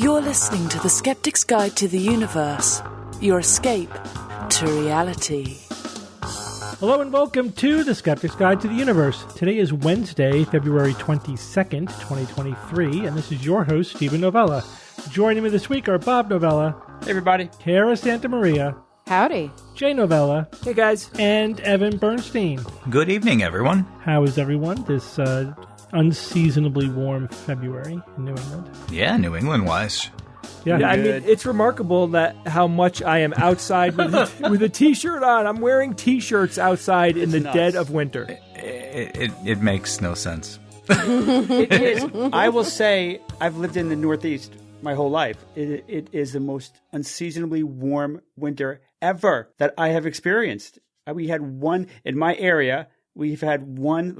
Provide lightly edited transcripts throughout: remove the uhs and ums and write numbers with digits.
You're listening to the Skeptics Guide to the Universe, your escape to reality. Hello and welcome to the Skeptics Guide to the Universe. Today is Wednesday, February 22nd, 2023, and this is your host, Stephen Novella. Joining me this week are Bob Novella. Hey, everybody. Kara Santa Maria. Howdy. Jay Novella. Hey, guys. And Evan Bernstein. Good evening, everyone. How is everyone this unseasonably warm February in New England? Yeah, New England-wise. Yeah, I mean, it's remarkable that how much I am outside with a T-shirt on. I'm wearing T-shirts outside in the dead of winter. It makes no sense. It is. I will say I've lived in the Northeast my whole life. It is the most unseasonably warm winter ever that I have experienced. We had one in my area. We've had one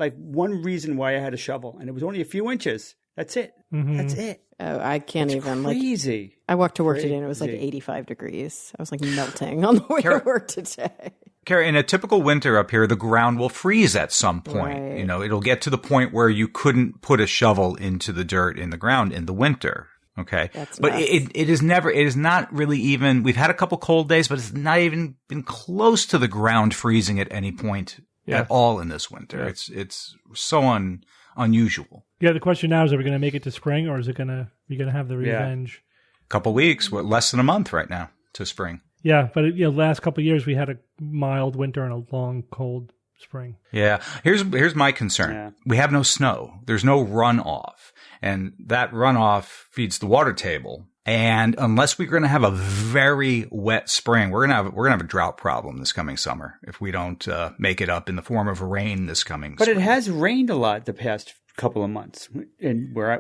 reason why I had a shovel, and it was only a few inches. That's it. Mm-hmm. That's it. Oh, I can't even. Crazy. I walked to work today and it was like 85 degrees. I was like melting on the way to work today. Kara, in a typical winter up here, the ground will freeze at some point. Right. You know, it'll get to the point where you couldn't put a shovel into the dirt in the ground in the winter. Okay. But it is not really even, we've had a couple cold days, but it's not even been close to the ground freezing at any point at all in this winter. Yeah. It's so unusual. Yeah, the question now is, are we going to make it to spring, or is it going to have the revenge? Couple weeks, less than a month right now to spring. Yeah, but last couple of years we had a mild winter and a long, cold spring. Yeah, here's my concern. Yeah. We have no snow. There's no runoff, and that runoff feeds the water table. And unless we're going to have a very wet spring, we're going to have a drought problem this coming summer if we don't make it up in the form of rain this coming. But spring. It has rained a lot the past couple of months, and where I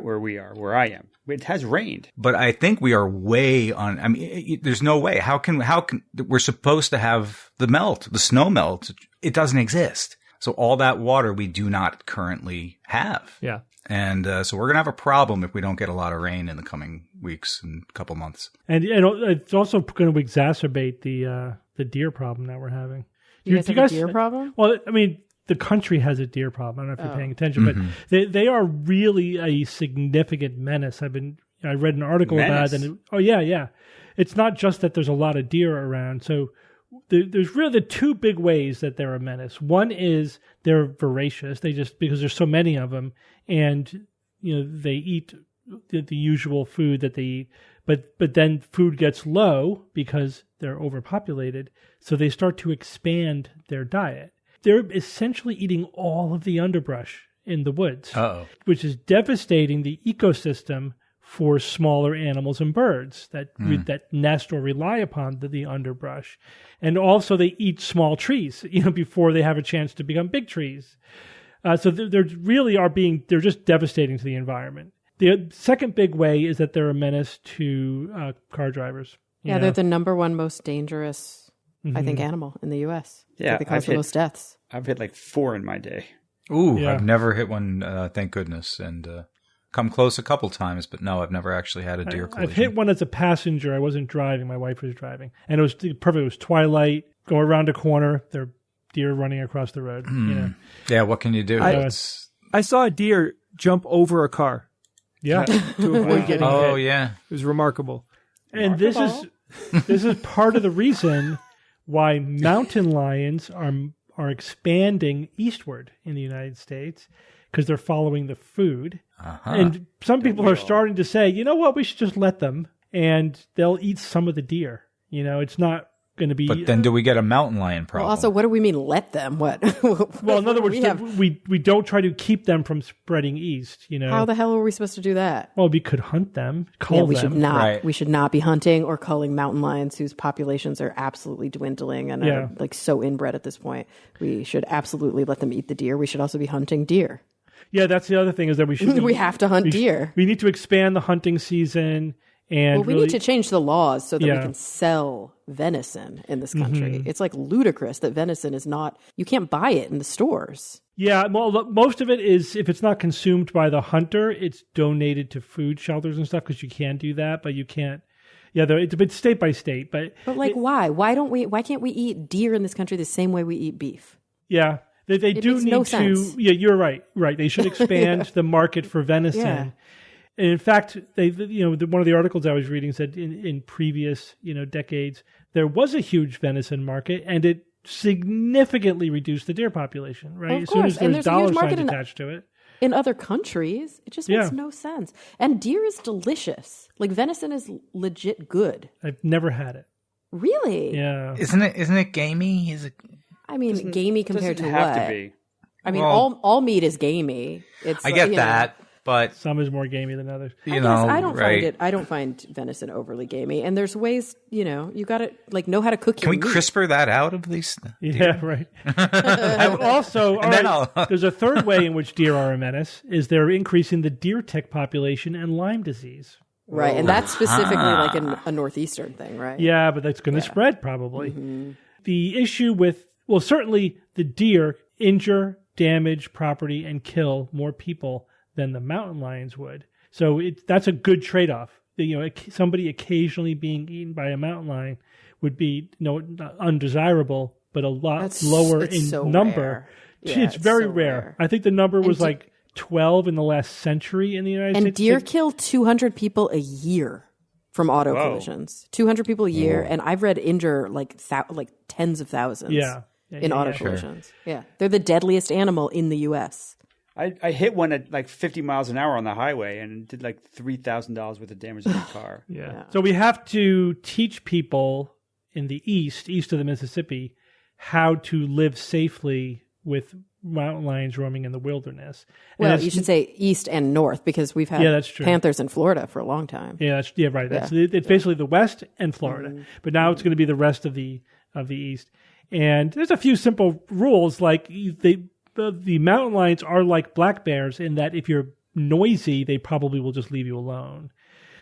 am, it has rained. But I think we are way on. I mean, there's no way. How can we're supposed to have the snow melt? It doesn't exist. So all that water we do not currently have. Yeah. And so we're going to have a problem if we don't get a lot of rain in the coming weeks and couple months. And it's also going to exacerbate the deer problem that we're having. You guys have a deer problem? Well, I mean, the country has a deer problem. I don't know if you're paying attention, but they are really a significant menace. I read an article about it. And it's not just that there's a lot of deer around. So there's really the two big ways that they're a menace. One is they're voracious. They just, because there's so many of them, and they eat the usual food that they eat. But then food gets low because they're overpopulated. So they start to expand their diet. They're essentially eating all of the underbrush in the woods, which is devastating the ecosystem for smaller animals and birds that nest or rely upon the underbrush. And also they eat small trees, before they have a chance to become big trees. So they're just devastating to the environment. The second big way is that they're a menace to car drivers. They're the number one most dangerous, I think, animal in the U.S. Yeah, they cause the most deaths. I've hit like 4 in my day. Ooh, yeah. I've never hit one, thank goodness, and come close a couple times, but no, I've never actually had a deer collision. I've hit one as a passenger. I wasn't driving. My wife was driving. And it was perfect. It was twilight, go around a corner, there are deer running across the road. Yeah, what can you do? I saw a deer jump over a car. Yeah. To avoid getting hit. Oh, yeah. It was remarkable. And this is part of the reason why mountain lions are expanding eastward in the United States, because they're following the food. And some people are starting to say, you know what, we should just let them, and they'll eat some of the deer. It's not going to be... But then do we get a mountain lion problem? Well, also, what do we mean, let them? What? Well, in other words, we don't try to keep them from spreading east, How the hell are we supposed to do that? Well, we could hunt them, cull we them. Should not. Right. We should not be hunting or culling mountain lions whose populations are absolutely dwindling and are so inbred at this point. We should absolutely let them eat the deer. We should also be hunting deer. Yeah, that's the other thing, is that we should... we have to hunt deer. We need to expand the hunting season. And we need to change the laws so that we can sell venison in this country. Mm-hmm. It's like ludicrous that venison is not... You can't buy it in the stores. Yeah, well, most of it is, if it's not consumed by the hunter, it's donated to food shelters and stuff, because you can do that, but you can't... Yeah, it's state by state. But why? Why can't we eat deer in this country the same way we eat beef? Yeah. They do need to. Yeah, you're right. Right. They should expand the market for venison. And in fact, one of the articles I was reading said in previous, decades, there was a huge venison market, and it significantly reduced the deer population, right? Well, as soon as there's dollar signs in, attached to it. In other countries, it just makes no sense. And deer is delicious. Like venison is legit good. I've never had it. Really? Yeah. Isn't it gamey? I mean, gamey compared to have what? To be. I mean, all meat is gamey. It's I get that. But some is more gamey than others. I don't find venison overly gamey. And there's ways, you got to know how to cook your meat. Can we CRISPR that out of these? Yeah, right. Also, there's a third way in which deer are a menace, is they're increasing the deer tick population and Lyme disease. Right, and that's specifically like a northeastern thing, right? Yeah, but that's going to spread probably. Mm-hmm. The issue with, certainly the deer injure, damage property, and kill more people than the mountain lions would. So that's a good trade-off. Somebody occasionally being eaten by a mountain lion would be undesirable, but a lot lower in number. Yeah, it's very rare. I think the number was 12 in the last century in the United States. And deer kill 200 people a year from auto collisions. 200 people a year, and I've read injure like tens of thousands in auto collisions. Sure. Yeah, they're the deadliest animal in the U.S. I hit one at like 50 miles an hour on the highway and did like $3,000 worth of damage to the car. Yeah. So we have to teach people in the east of the Mississippi, how to live safely with mountain lions roaming in the wilderness. Well, you should say east and north, because we've had that's true. Panthers in Florida for a long time. Yeah, right. It's basically the west and Florida, but now it's going to be the rest of the east. And there's a few simple rules, like the mountain lions are like black bears in that if you're noisy, they probably will just leave you alone.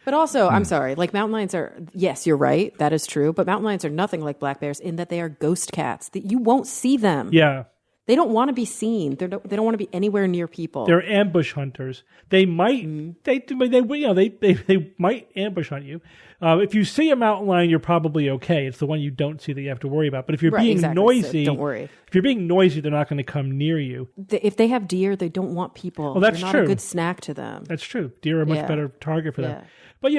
But also, I'm sorry, like mountain lions are, yes, you're right, that is true, but mountain lions are nothing like black bears in that they are ghost cats, that you won't see them. Yeah. They don't want to be seen. They don't want to be anywhere near people. They're ambush hunters. They might they might ambush hunt you. If you see a mountain lion, you're probably okay. It's the one you don't see that you have to worry about. But if you're being noisy, so don't worry. If you're being noisy, they're not going to come near you. If they have deer, they don't want people. Well, that's They're not true. a good snack to them. That's true. Deer are a much better target for them. Yeah. But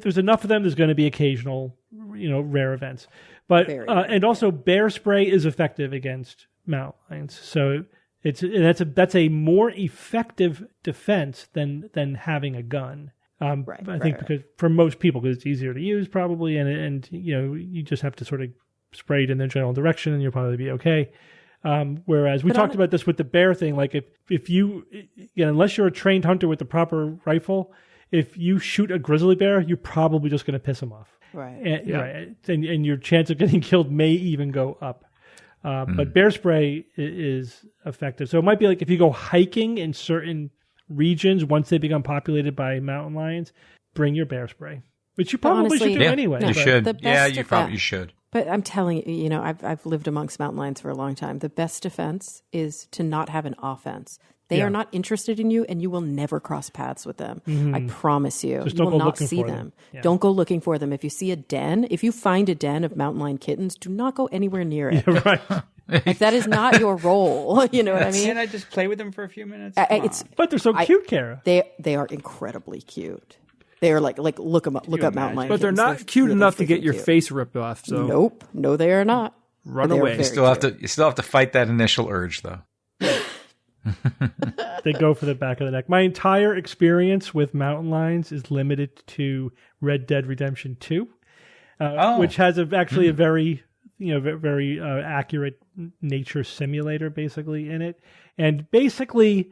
there's enough of them. There's going to be occasional, rare events. But and also bear spray is effective against mountain lions. So that's a more effective defense than having a gun. I think because for most people, because it's easier to use probably, and you just have to sort of spray it in the general direction, and you'll probably be okay. Whereas we talked about this with the bear thing, like if you unless you're a trained hunter with the proper rifle, if you shoot a grizzly bear, you're probably just going to piss him off. Right. And your chance of getting killed may even go up. But bear spray is effective. So it might be like if you go hiking in certain regions, once they become populated by mountain lions, bring your bear spray, which you probably should do anyway. You should. Yeah, you probably should. But I'm telling you, I've lived amongst mountain lions for a long time. The best defense is to not have an offense. They are not interested in you, and you will never cross paths with them. I promise you. Just you don't will go not looking see for them. Yeah. Don't go looking for them. If you see if you find a den of mountain lion kittens, do not go anywhere near it. Yeah, right. Like, that is not your role. You know what I mean? Can't I just play with them for a few minutes? But they're so cute, Kara. They are incredibly cute. They are like look up mountain lion. But they're kittens. not cute really enough to get your cute. face ripped off. So Nope. No, they are not. Run away. You still have to fight that initial urge, though. They go for the back of the neck. My entire experience with mountain lions is limited to Red Dead Redemption 2, which has actually a very, very accurate nature simulator basically in it. And basically,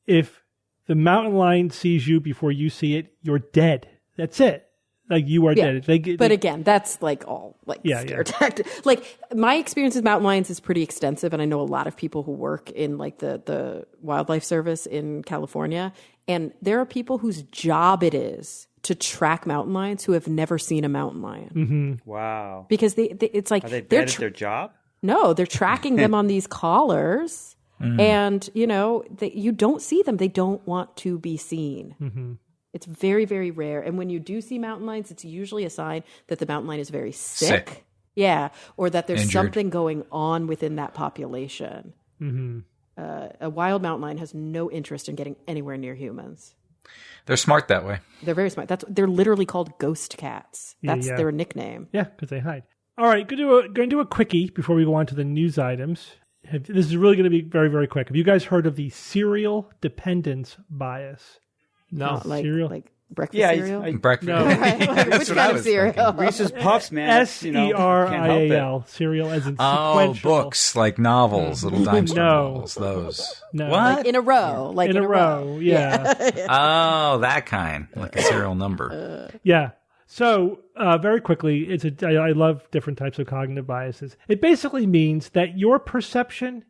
if the mountain lion sees you before you see it, you're dead. That's it. Like, you are dead. But again, that's like all scare tactic. Like, my experience with mountain lions is pretty extensive, and I know a lot of people who work in like the wildlife service in California, and there are people whose job it is to track mountain lions who have never seen a mountain lion. Mm-hmm. Wow. Because it's like are they bad at their job? No, they're tracking them on these collars, and you don't see them. They don't want to be seen. Mm-hmm. It's very, very rare. And when you do see mountain lions, it's usually a sign that the mountain lion is very sick. Yeah, or that there's something going on within that population. Mm-hmm. A wild mountain lion has no interest in getting anywhere near humans. They're smart that way. They're very smart. They're literally called ghost cats. That's their nickname. Yeah, because they hide. All right, going to do a quickie before we go on to the news items. This is really going to be very, very quick. Have you guys heard of the cereal dependence bias? No. Like breakfast cereal? Breakfast. No. Right. Which kind of cereal? Thinking. Reese's Puffs, man. SERIAL. Cereal as in sequential. Books like novels, little dime store novels. Those. No. What? Like in a row. Like in a row. Yeah. Oh, that kind. Like a serial number. Yeah. So, very quickly, I love different types of cognitive biases. It basically means that your perception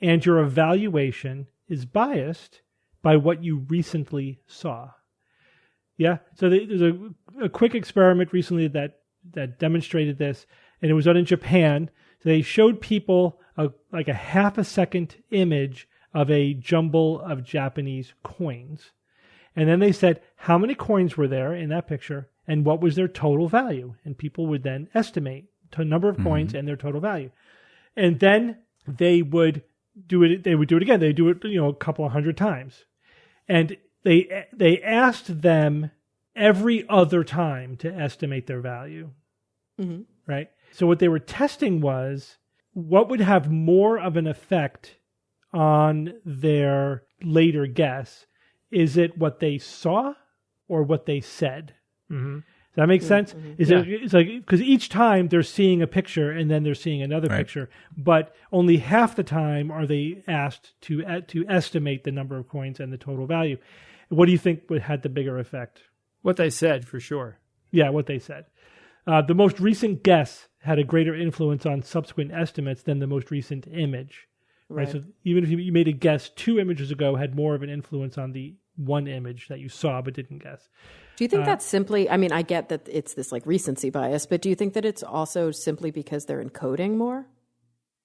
and your evaluation is biased by what you recently saw. Yeah. So there's a quick experiment recently that demonstrated this, and it was done in Japan. So they showed people like a half a second image of a jumble of Japanese coins. And then they said how many coins were there in that picture and what was their total value. And people would then estimate the number of coins and their total value. And then they would do it. They would do it again. They do it, a couple of hundred times. And they asked them every other time to estimate their value, right? So what they were testing was what would have more of an effect on their later guess. Is it what they saw or what they said? Mm-hmm. Does that make sense? It's like, because each time they're seeing a picture and then they're seeing another picture, but only half the time are they asked to estimate the number of coins and the total value. What do you think had the bigger effect? What they said, for sure. Yeah, what they said. The most recent guess had a greater influence on subsequent estimates than the most recent image. Right. So even if you made a guess 2 images ago, had more of an influence on the one image that you saw but didn't guess. Do you think that's simply, I get that it's this like recency bias, but do you think that it's also simply because they're encoding more?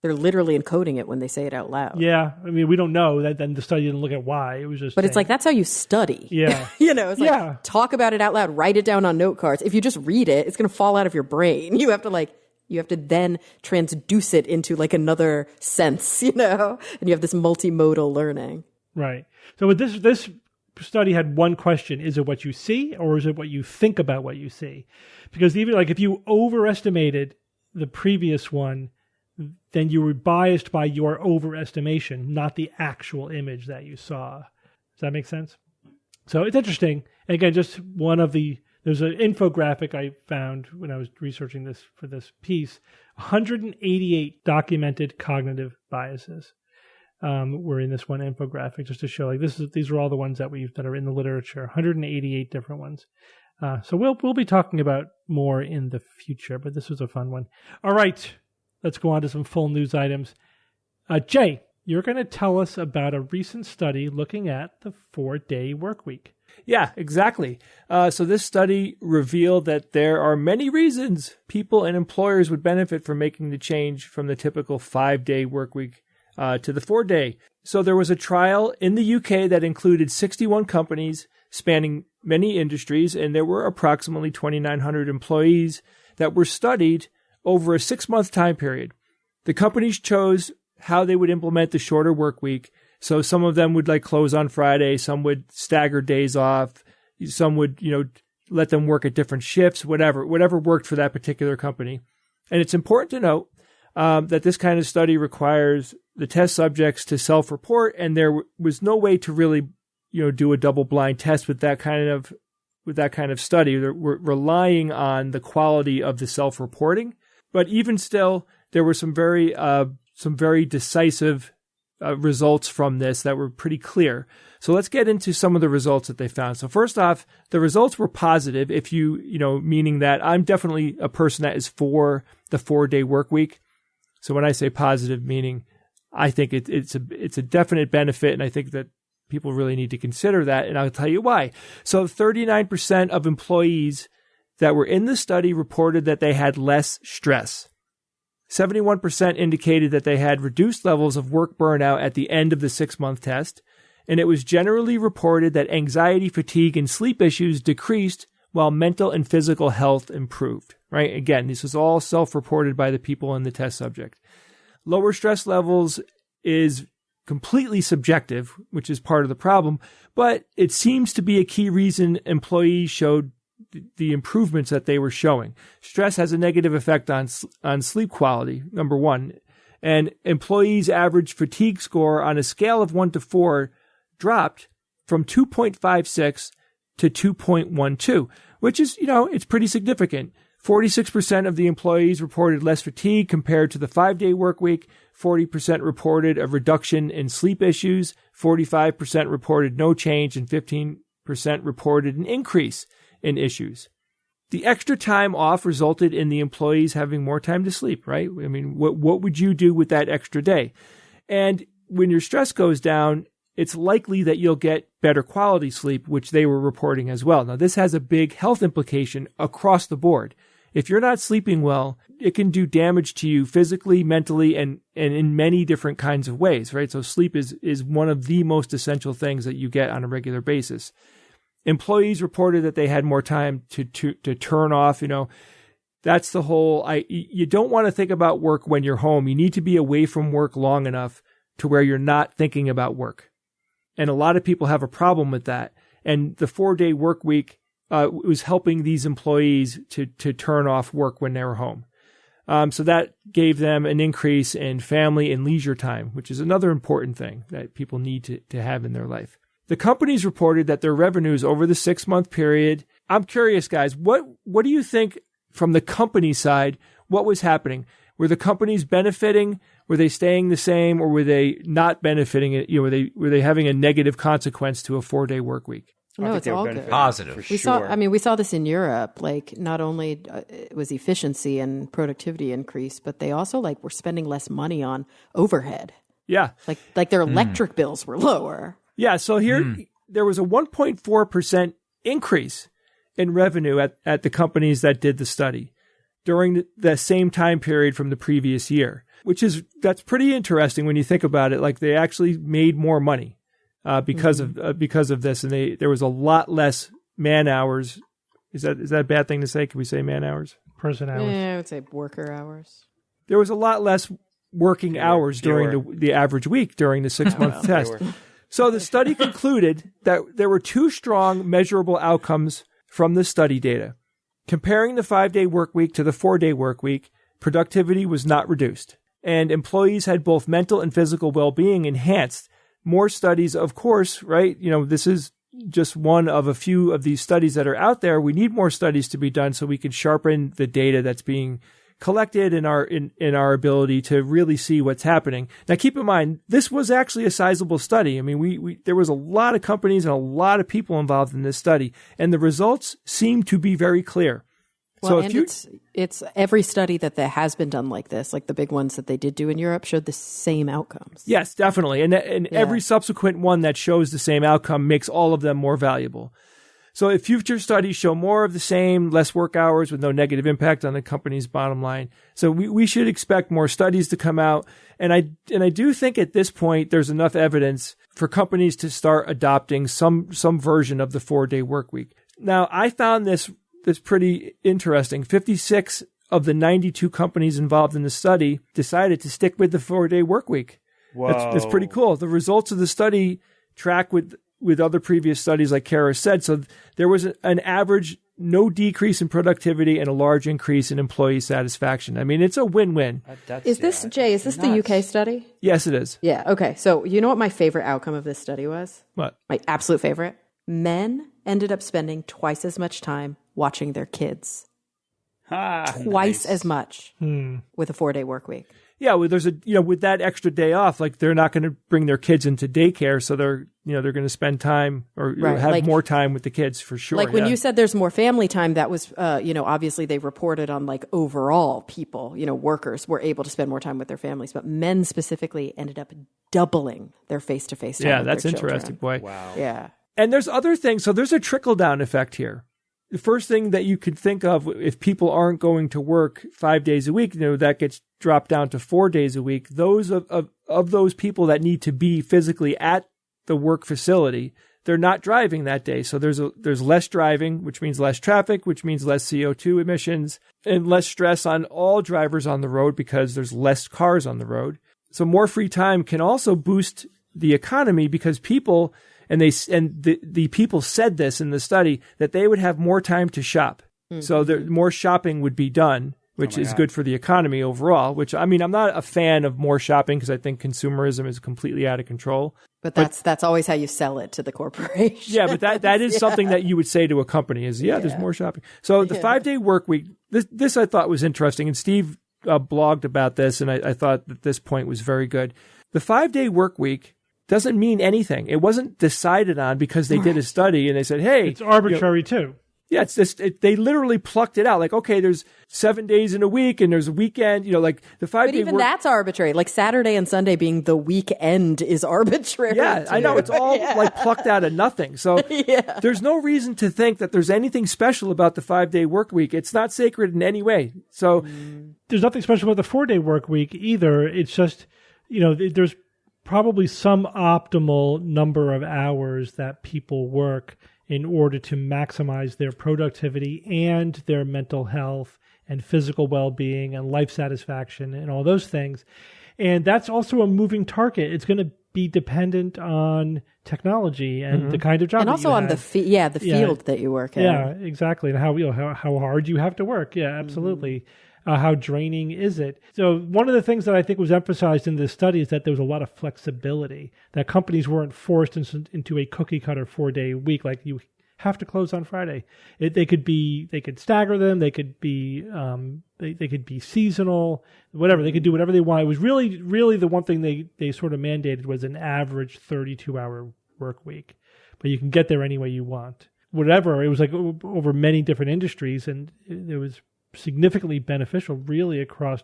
They're literally encoding it when they say it out loud. Yeah. We don't know that. Then the study didn't look at why. It was just. But it's like, that's how you study. Yeah. It's like, talk about it out loud, write it down on note cards. If you just read it, it's going to fall out of your brain. You have to then transduce it into like another sense, and you have this multimodal learning. Right. So with this study had one question: is it what you see, or is it what you think about what you see? Because even like if you overestimated the previous one, then you were biased by your overestimation, not the actual image that you saw. Does that make sense? So it's interesting. And again, just there's an infographic I found when I was researching this for this piece. 188 documented cognitive biases were in this one infographic, just to show like these are all the ones that are in the literature. 188 different ones. So we'll be talking about more in the future, but this was a fun one. All right, let's go on to some full news items. Jay, you're going to tell us about a recent study looking at the 4-day work week. Yeah, exactly. So this study revealed that there are many reasons people and employers would benefit from making the change from the typical 5-day work week to the 4-day. So there was a trial in the UK that included 61 companies spanning many industries, and there were approximately 2,900 employees that were studied over a 6-month time period. The companies chose how they would implement the shorter work week. So some of them would close on Friday, some would stagger days off, some would, let them work at different shifts, whatever worked for that particular company. And it's important to note that this kind of study requires the test subjects to self-report, and there was no way to really, do a double-blind test with that kind of study. We're relying on the quality of the self-reporting, but even still, there were some very decisive results from this that were pretty clear. So let's get into some of the results that they found. So first off, the results were positive. If meaning that I'm definitely a person that is for the 4-day work week. So when I say positive, meaning I think it's a definite benefit, and I think that people really need to consider that, and I'll tell you why. So 39% of employees that were in the study reported that they had less stress. 71% indicated that they had reduced levels of work burnout at the end of the 6-month test, and it was generally reported that anxiety, fatigue, and sleep issues decreased while mental and physical health improved. Right? Again, this was all self-reported by the people in the test subject. Lower stress levels is completely subjective, which is part of the problem, but it seems to be a key reason employees showed the improvements that they were showing. Stress has a negative effect on sleep quality, number one. And employees' average fatigue score on a scale of 1 to 4 dropped from 2.56 to 2.12, which is, it's pretty significant. 46% of the employees reported less fatigue compared to the 5-day work week. 40% reported a reduction in sleep issues. 45% reported no change, and 15% reported an increase in issues. The extra time off resulted in the employees having more time to sleep, right? I mean, what would you do with that extra day? And when your stress goes down, it's likely that you'll get better quality sleep, which they were reporting as well. Now, this has a big health implication across the board. If you're not sleeping well, it can do damage to you physically, mentally, and in many different kinds of ways, right? So sleep is one of the most essential things that you get on a regular basis. Employees reported that they had more time to turn off. That's the whole, you don't want to think about work when you're home. You need to be away from work long enough to where you're not thinking about work. And a lot of people have a problem with that. And the 4-day work week was helping these employees to turn off work when they were home. So that gave them an increase in family and leisure time, which is another important thing that people need to have in their life. The companies reported that their revenues over the 6-month period. I'm curious, guys, what do you think from the company side? What was happening? Were the companies benefiting? Were they staying the same, or were they not benefiting? Were they having a negative consequence to a 4-day work week? No, it's all good. Positive. We saw this in Europe. Like, not only it was efficiency and productivity increase, but they also were spending less money on overhead. Yeah, like their electric bills were lower. Yeah. So here there was a 1.4% increase in revenue at the companies that did the study during the same time period from the previous year, that's pretty interesting when you think about it. Like, they actually made more money. Because of this, and there was a lot less man hours. Is that a bad thing to say? Can we say man hours? Person hours. Yeah, I would say worker hours. There was a lot less working hours during the average week during the 6-month test. So the study concluded that there were 2 strong measurable outcomes from the study data. Comparing the 5-day work week to the 4-day work week, productivity was not reduced, and employees had both mental and physical well-being enhanced. More studies, of course, right? This is just one of a few of these studies that are out there. We need more studies to be done so we can sharpen the data that's being collected in our ability to really see what's happening. Now, keep in mind, this was actually a sizable study. I mean, there was a lot of companies and a lot of people involved in this study, and the results seem to be very clear. Well, so it's every study that has been done like this, like the big ones that they did do in Europe, showed the same outcomes. Yes, definitely. And every subsequent one that shows the same outcome makes all of them more valuable. So if future studies show more of the same, less work hours with no negative impact on the company's bottom line. So we should expect more studies to come out. And I do think at this point there's enough evidence for companies to start adopting some version of the 4-day work week. Now, I found this pretty interesting. 56 of the 92 companies involved in the study decided to stick with the 4-day work week. Whoa. That's pretty cool. The results of the study track with other previous studies, like Kara said. So there was an average no decrease in productivity and a large increase in employee satisfaction. I mean, it's a win-win. Is this the UK study? Yes, it is. Yeah. Okay. So you know what my favorite outcome of this study was? What? My absolute favorite? Men ended up spending twice as much time watching their kids. Twice as much with a 4-day work week. Yeah, well, there's with that extra day off, like, they're not going to bring their kids into daycare, so they're going to spend time or have more time with the kids for sure. Like when you said there's more family time, that was obviously they reported on overall people, workers were able to spend more time with their families, but men specifically ended up doubling their face-to-face time. Yeah, with that's their interesting, children. boy. Wow. Yeah. And there's other things. So there's a trickle-down effect here. The first thing that you could think of, if people aren't going to work 5 days a week, that gets dropped down to 4 days a week. Those of those people that need to be physically at the work facility, they're not driving that day. So there's less driving, which means less traffic, which means less CO2 emissions, and less stress on all drivers on the road because there's less cars on the road. So more free time can also boost the economy because people, and the people said this in the study, that they would have more time to shop. Mm-hmm. So more shopping would be done, which is good for the economy overall, which, I mean, I'm not a fan of more shopping because I think consumerism is completely out of control. But that's always how you sell it to the corporation. Yeah, but that is something that you would say to a company is, there's more shopping. So the 5-day work week, this I thought was interesting. And Steve blogged about this, and I thought that this point was very good. The 5-day work week doesn't mean anything. It wasn't decided on because they did a study and they said, hey. It's arbitrary too. Yeah, it's just, they literally plucked it out. Like, okay, there's 7 days in a week and there's a weekend, like the 5-day But even that's arbitrary. Like Saturday and Sunday being the weekend is arbitrary. Yeah, too. I know. It's all like plucked out of nothing. So there's no reason to think that there's anything special about the 5-day work week. It's not sacred in any way. So there's nothing special about the 4-day work week either. It's just, there's probably some optimal number of hours that people work in order to maximize their productivity and their mental health and physical well-being and life satisfaction and all those things. And that's also a moving target. It's going to be dependent on technology and the kind of job and also on the field that you work in. Yeah, exactly. And how hard you have to work. Yeah, absolutely. How draining is it? So one of the things that I think was emphasized in this study is that there was a lot of flexibility, that companies weren't forced into a cookie cutter 4-day week. Like you have to close on Friday. They could stagger them. They could be seasonal, whatever. They could do whatever they want. It was really, really the one thing they sort of mandated was an average 32-hour work week, but you can get there any way you want. Whatever. It was like over many different industries, and it was significantly beneficial really across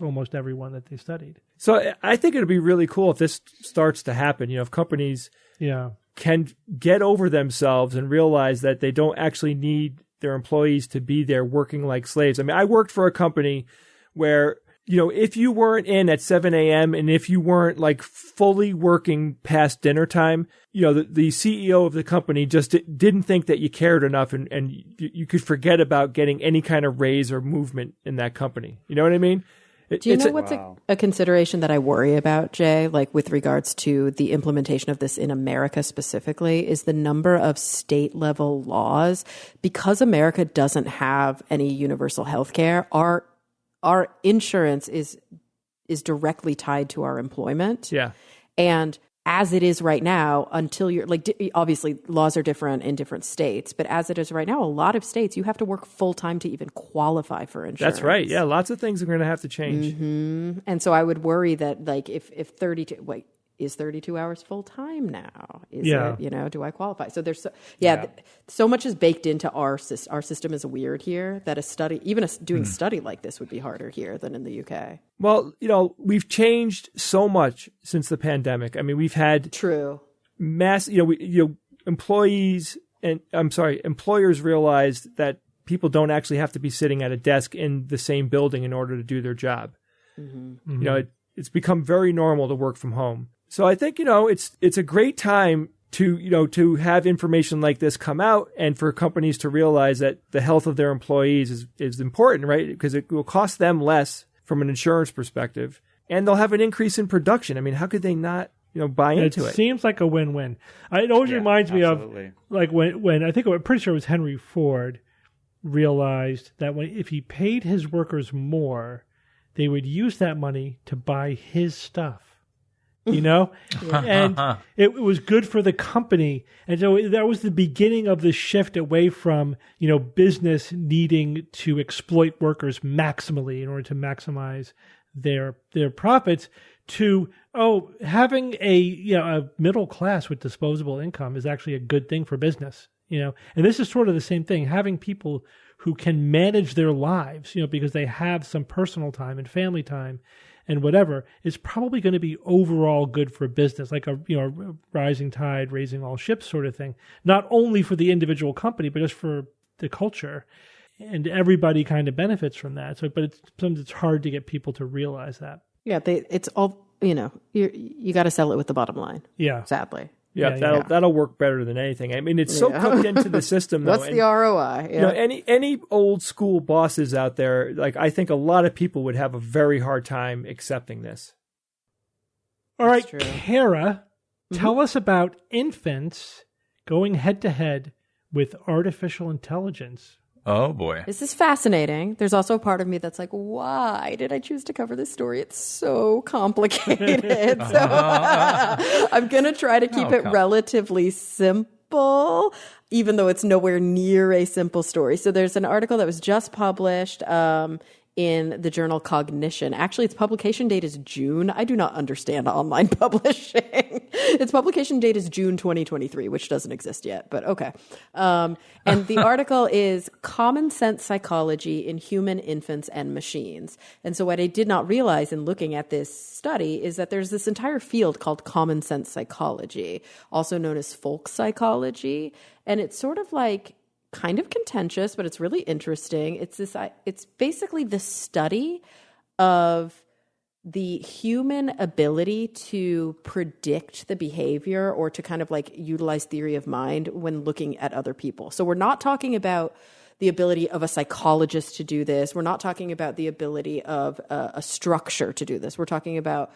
almost everyone that they studied. So I think it'd be really cool if this starts to happen, if companies can get over themselves and realize that they don't actually need their employees to be there working like slaves. I mean, I worked for a company where, if you weren't in at 7 a.m. and if you weren't like fully working past dinner time, the CEO of the company just didn't think that you cared enough and you could forget about getting any kind of raise or movement in that company. You know what I mean? Do you know what's a consideration that I worry about, Jay, like with regards to the implementation of this in America specifically, is the number of state level laws. Because America doesn't have any universal health care, our insurance is directly tied to our employment. Yeah. And as it is right now, until you're obviously laws are different in different states, but as it is right now, a lot of states, you have to work full time to even qualify for insurance. That's right. Yeah. Lots of things are going to have to change. Mm-hmm. And so I would worry that if 32, is 32 hours full time now? Is it, do I qualify? So there's so much is baked into our system is weird here that doing a study like this would be harder here than in the UK. Well, we've changed so much since the pandemic. I mean, we've had mass, employers realized that people don't actually have to be sitting at a desk in the same building in order to do their job. Mm-hmm. It's become very normal to work from home. So I think, it's a great time to have information like this come out and for companies to realize that the health of their employees is important, right? Because it will cost them less from an insurance perspective and they'll have an increase in production. I mean, how could they not, buy into it? It seems like a win-win. It always reminds me of like when I'm pretty sure it was Henry Ford realized that if he paid his workers more, they would use that money to buy his stuff. And it was good for the company. And so that was the beginning of the shift away from, business needing to exploit workers maximally in order to maximize their profits to, having a middle class with disposable income is actually a good thing for business, and this is sort of the same thing, having people who can manage their lives, because they have some personal time and family time and whatever, is probably going to be overall good for business, like a rising tide raising all ships sort of thing. Not only for the individual company, but just for the culture, and everybody kind of benefits from that. So, but sometimes it's hard to get people to realize that. Yeah, it's all you got to sell it with the bottom line. Yeah, sadly. Yeah, that'll work better than anything. I mean, it's so cooked into the system. What's the ROI? Yeah. Any old school bosses out there, like I think a lot of people would have a very hard time accepting this. All right, Kara, tell us about infants going head-to-head with artificial intelligence. Oh, boy. This is fascinating. There's also a part of me that's like, why did I choose to cover this story? It's so complicated. So I'm going to try to keep it relatively simple, even though it's nowhere near a simple story. So there's an article that was just published in the journal Cognition. Actually, its publication date is June. I do not understand online publishing. Its publication date is June 2023, which doesn't exist yet, but okay. And the article is Common Sense Psychology in Human Infants and Machines. And so what I did not realize in looking at this study is that there's this entire field called common sense psychology, also known as folk psychology. And it's sort of like kind of contentious, but it's really interesting. It's basically the study of the human ability to predict the behavior or to kind of like utilize theory of mind when looking at other people. So we're not talking about the ability of a psychologist to do this. We're not talking about the ability of a structure to do this. We're talking about,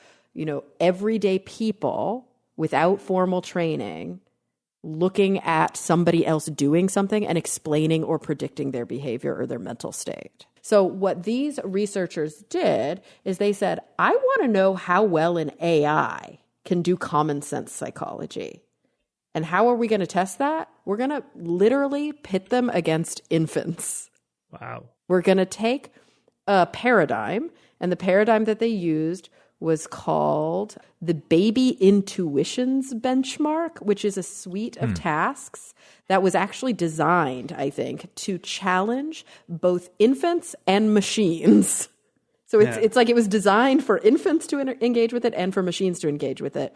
everyday people without formal training looking at somebody else doing something and explaining or predicting their behavior or their mental state. So what these researchers did is they said, I want to know how well an AI can do common sense psychology. And how are we going to test that? We're going to literally pit them against infants. Wow. We're going to take a paradigm, and the paradigm that they used was called the Baby Intuitions Benchmark, which is a suite of tasks that was actually designed, I think, to challenge both infants and machines. So it's like it was designed for infants to engage with it and for machines to engage with it.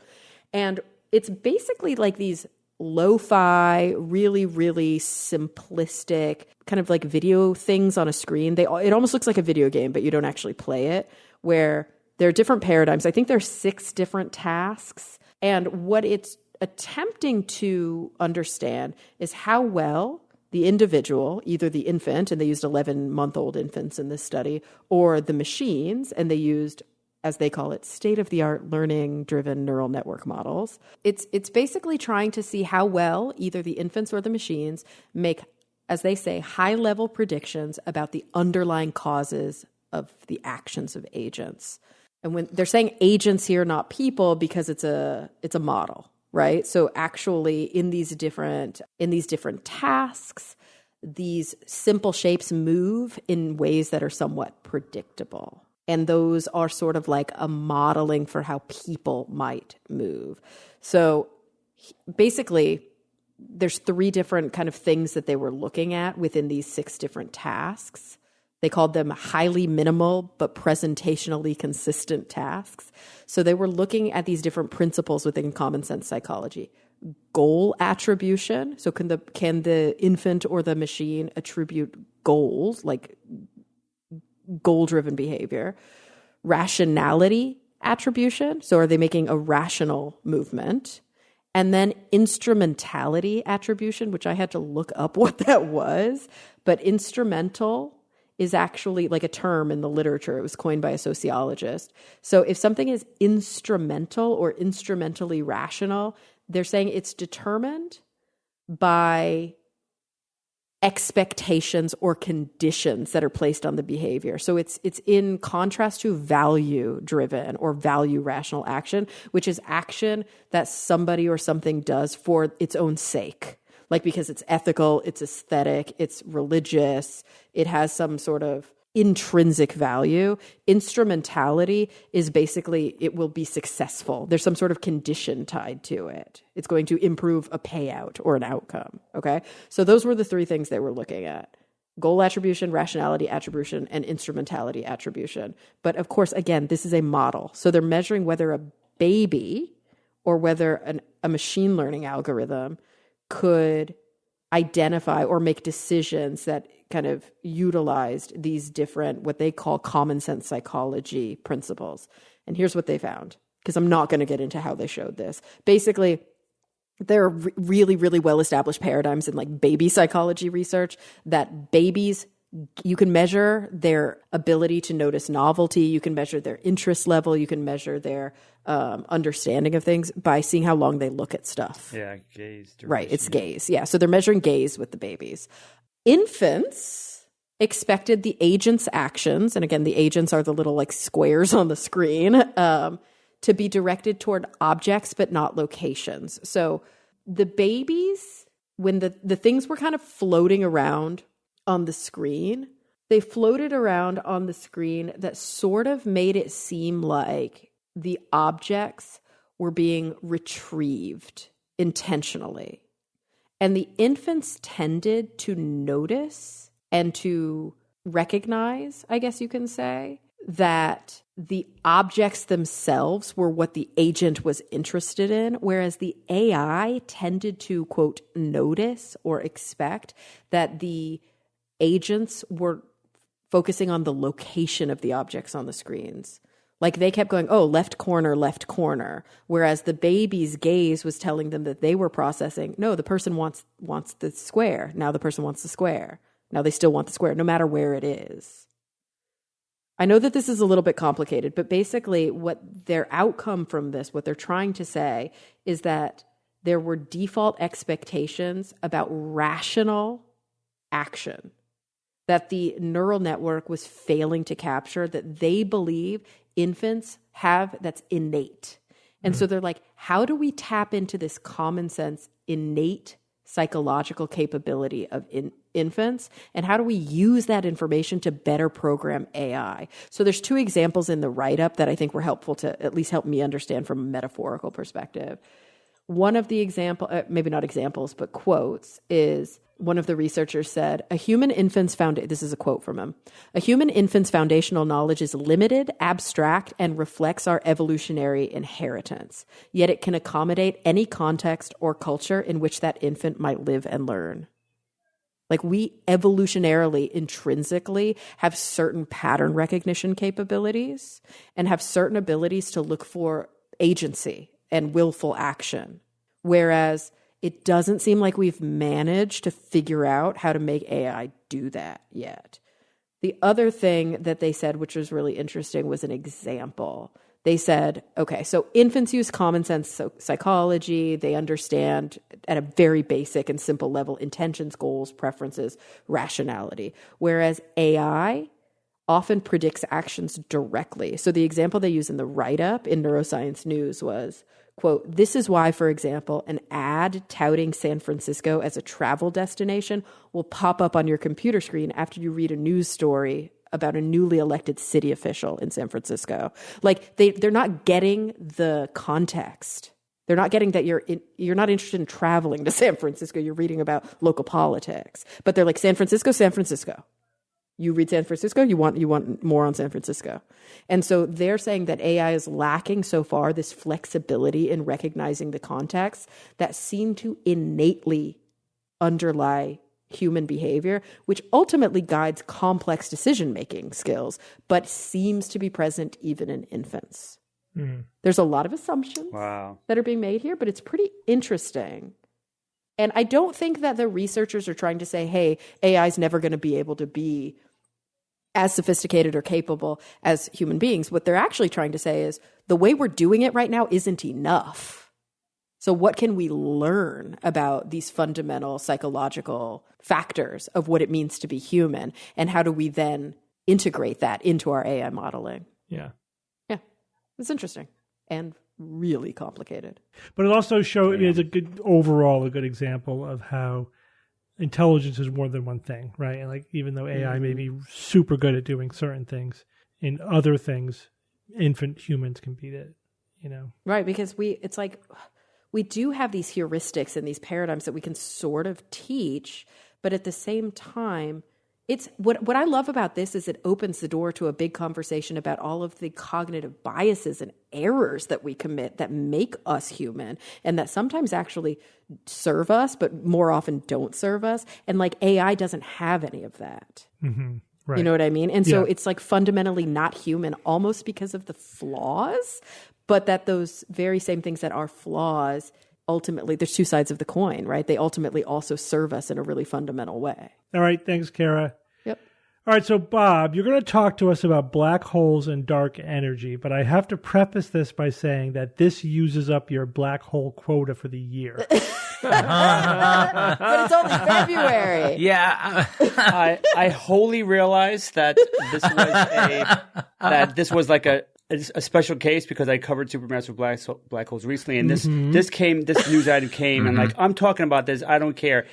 And it's basically like these lo-fi, really, really simplistic kind of like video things on a screen. It almost looks like a video game, but you don't actually play it, where there are different paradigms. I think there are 6 different tasks. And what it's attempting to understand is how well the individual, either the infant, and they used 11-month-old infants in this study, or the machines, and they used, as they call it, state-of-the-art learning-driven neural network models. It's basically trying to see how well either the infants or the machines make, as they say, high-level predictions about the underlying causes of the actions of agents. And when they're saying agents here, not people, because it's a model, right? So actually in these different tasks, these simple shapes move in ways that are somewhat predictable. And those are sort of like a modeling for how people might move. So basically, there's 3 different kind of things that they were looking at within these 6 different tasks. They called them highly minimal but presentationally consistent tasks. So they were looking at these different principles within common sense psychology. Goal attribution. So can the infant or the machine attribute goals, like goal-driven behavior? Rationality attribution. So are they making a rational movement? And then instrumentality attribution, which I had to look up what that was. But instrumental is actually like a term in the literature. It was coined by a sociologist. So if something is instrumental or instrumentally rational, they're saying it's determined by expectations or conditions that are placed on the behavior. So it's in contrast to value-driven or value-rational action, which is action that somebody or something does for its own sake. Like because it's ethical, it's aesthetic, it's religious, it has some sort of intrinsic value. Instrumentality is basically it will be successful. There's some sort of condition tied to it. It's going to improve a payout or an outcome. Okay? So those were the 3 things they were looking at. Goal attribution, rationality attribution, and instrumentality attribution. But of course, again, this is a model. So they're measuring whether a baby or whether a machine learning algorithm could identify or make decisions that kind of utilized these different, what they call common sense psychology principles. And here's what they found, because I'm not going to get into how they showed this. Basically, there are really, really well-established paradigms in like baby psychology research that babies their ability to notice novelty. You can measure their interest level. You can measure their understanding of things by seeing how long they look at stuff. Yeah, gaze. Duration. Right, it's gaze. Yeah, so they're measuring gaze with the babies. Infants expected the agent's actions, and again, the agents are the little like squares on the screen, to be directed toward objects but not locations. So the babies, when the things were kind of floating around on the screen, they floated around on the screen that sort of made it seem like the objects were being retrieved intentionally. And the infants tended to notice and to recognize, I guess you can say, that the objects themselves were what the agent was interested in, whereas the AI tended to, quote, notice or expect that the agents were focusing on the location of the objects on the screens. Like they kept going, oh, left corner, whereas the baby's gaze was telling them that they were processing, no, the person wants the square. Now the person wants the square. Now they still want the square, no matter where it is. I know that this is a little bit complicated, but basically what their outcome from this, what they're trying to say, is that there were default expectations about rational action that the neural network was failing to capture, that they believe infants have, that's innate. And so they're like, how do we tap into this common sense, innate psychological capability of infants? And how do we use that information to better program AI? So there's two examples in the write-up that I think were helpful to at least help me understand from a metaphorical perspective. One of the maybe not examples, but quotes is, one of the researchers said, this is a quote from him, a human infant's foundational knowledge is limited, abstract, and reflects our evolutionary inheritance. Yet it can accommodate any context or culture in which that infant might live and learn. Like we evolutionarily, intrinsically have certain pattern recognition capabilities and have certain abilities to look for agency and willful action. Whereas it doesn't seem like we've managed to figure out how to make AI do that yet. The other thing that they said, which was really interesting, was an example. They said, okay, so infants use common sense psychology. They understand at a very basic and simple level intentions, goals, preferences, rationality. Whereas AI often predicts actions directly. So the example they use in the write-up in Neuroscience News was, quote, this is why, for example, an ad touting San Francisco as a travel destination will pop up on your computer screen after you read a news story about a newly elected city official in San Francisco. Like they're not getting the context. They're not getting that you're not interested in traveling to San Francisco. You're reading about local politics. But they're like, San Francisco, San Francisco. You read San Francisco, you want more on San Francisco. And so they're saying that AI is lacking so far this flexibility in recognizing the context that seem to innately underlie human behavior, which ultimately guides complex decision-making skills, but seems to be present even in infants. There's a lot of assumptions that are being made here, but it's pretty interesting. And I don't think that the researchers are trying to say, hey, AI is never going to be able to be as sophisticated or capable as human beings. What they're actually trying to say is the way we're doing it right now isn't enough. So what can we learn about these fundamental psychological factors of what it means to be human? And how do we then integrate that into our AI modeling? Yeah. Yeah. It's interesting and really complicated. But it also shows, it's a good example of how intelligence is more than one thing, right? And like, even though AI may be super good at doing certain things, in other things, infant humans can beat it, Right, because it's like, we do have these heuristics and these paradigms that we can sort of teach, but at the same time, it's what I love about this is it opens the door to a big conversation about all of the cognitive biases and errors that we commit that make us human and that sometimes actually serve us, but more often don't serve us. And like AI doesn't have any of that. Mm-hmm. Right. You know what I mean? And so it's like fundamentally not human almost because of the flaws, but that those very same things that are flaws, ultimately, there's two sides of the coin, right? They ultimately also serve us in a really fundamental way. All right. Thanks, Kara. Yep. All right, so Bob, you're going to talk to us about black holes and dark energy, but I have to preface this by saying that this uses up your black hole quota for the year. But it's only February. Yeah. I wholly realized that this was like a special case because I covered supermassive black holes recently, and this news item came, and like, I'm talking about this, I don't care.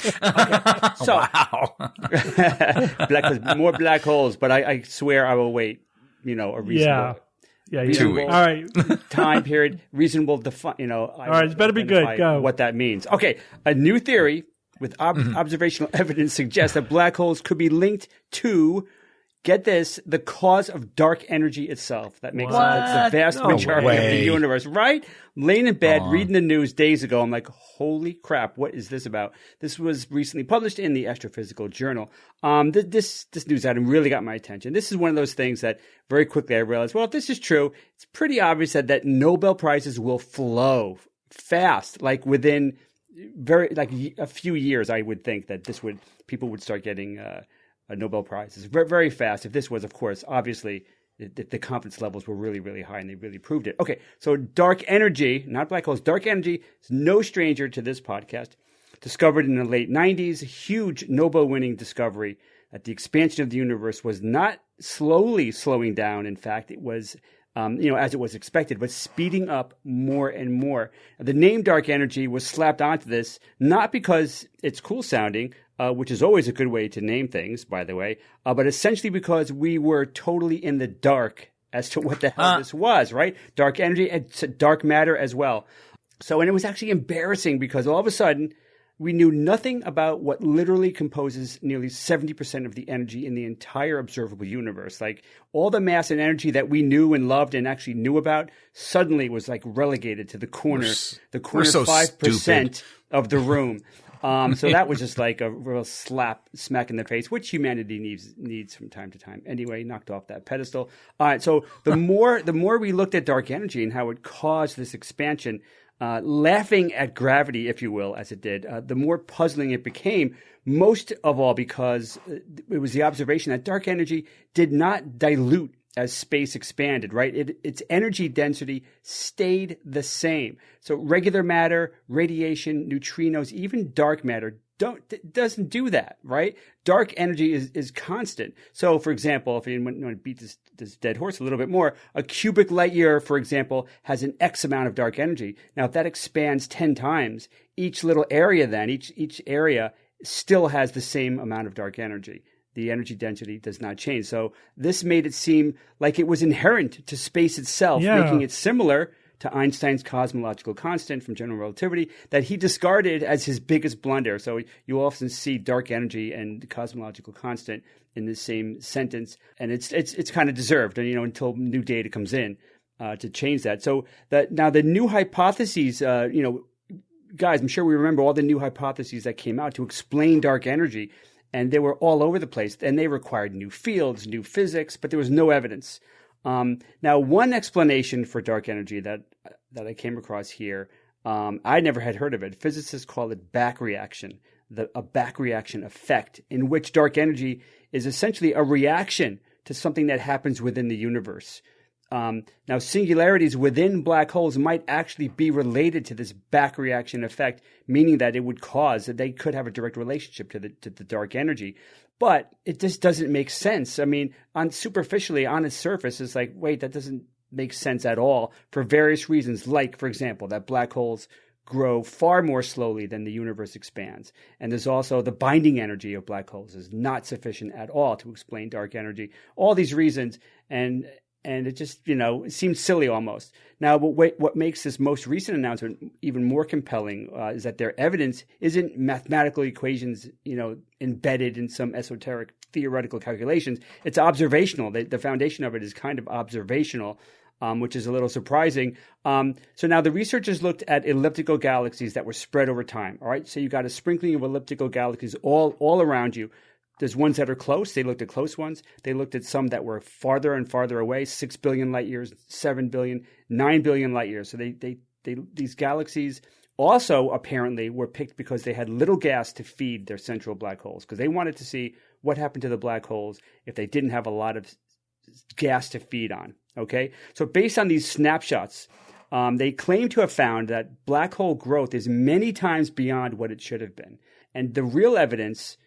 Okay, so Wow. more black holes, but I swear I will wait. A reasonable, yeah, 2 weeks. All right, time period, reasonable. All right, it's better be good. Go. What that means. Okay, a new theory with observational evidence suggests that black holes could be linked to, get this, the cause of dark energy itself. That makes the vast majority of the universe, right? Laying in bed, reading the news days ago, I'm like, holy crap, what is this about? This was recently published in the Astrophysical Journal. This news item really got my attention. This is one of those things that very quickly I realized, well, if this is true, it's pretty obvious that Nobel Prizes will flow fast, like within a few years. I would think that people would start getting Nobel Prizes very, very fast. If this was, of course, obviously the confidence levels were really, really high, and they really proved it. Okay, so dark energy, not black holes, dark energy is no stranger to this podcast. Discovered in the late 90s, a huge Nobel-winning discovery that the expansion of the universe was not slowly slowing down. In fact, it was, as it was expected, but speeding up more and more. The name dark energy was slapped onto this, not because it's cool sounding, which is always a good way to name things, by the way, but essentially because we were totally in the dark as to what the hell this was, right? Dark energy, it's dark matter as well. So, and it was actually embarrassing because all of a sudden, we knew nothing about what literally composes nearly 70% of the energy in the entire observable universe. Like, all the mass and energy that we knew and loved and actually knew about suddenly was like relegated to the corner so 5% stupid. of the room. So that was just like a real smack in the face, which humanity needs from time to time. Anyway, knocked off that pedestal. All right. So the more we looked at dark energy and how it caused this expansion, laughing at gravity, if you will, as it did, the more puzzling it became. Most of all because it was the observation that dark energy did not dilute as space expanded, right? Its energy density stayed the same. So regular matter, radiation, neutrinos, even dark matter doesn't do that, right? Dark energy is constant. So, for example, if you want to beat this dead horse a little bit more, a cubic light year, for example, has an X amount of dark energy. Now, if that expands 10 times, each little area then, each area still has the same amount of dark energy. The energy density does not change. So this made it seem like it was inherent to space itself, making it similar to Einstein's cosmological constant from general relativity that he discarded as his biggest blunder. So you often see dark energy and cosmological constant in the same sentence, and it's kind of deserved, until new data comes in to change that. So now the new hypotheses, guys, I'm sure we remember all the new hypotheses that came out to explain dark energy. And they were all over the place, and they required new fields, new physics, but there was no evidence. Now, one explanation for dark energy that I came across here, I never had heard of it. Physicists call it back reaction, a back reaction effect, in which dark energy is essentially a reaction to something that happens within the universe. Now, singularities within black holes might actually be related to this back reaction effect, meaning that it would cause that they could have a direct relationship to the dark energy. But it just doesn't make sense. I mean, superficially on its surface, it's like, wait, that doesn't make sense at all for various reasons. Like, for example, that black holes grow far more slowly than the universe expands. And there's also the binding energy of black holes is not sufficient at all to explain dark energy. All these reasons, and it just, it seems silly almost. Now, but what makes this most recent announcement even more compelling is that their evidence isn't mathematical equations, embedded in some esoteric theoretical calculations. It's observational. The foundation of it is kind of observational, which is a little surprising. So now the researchers looked at elliptical galaxies that were spread over time. All right, so you got a sprinkling of elliptical galaxies all around you. There's ones that are close. They looked at close ones. They looked at some that were farther and farther away, 6 billion light years, 7 billion, 9 billion light years. So these galaxies also apparently were picked because they had little gas to feed their central black holes, because they wanted to see what happened to the black holes if they didn't have a lot of gas to feed on. Okay, so based on these snapshots, they claim to have found that black hole growth is many times beyond what it should have been. And the real evidence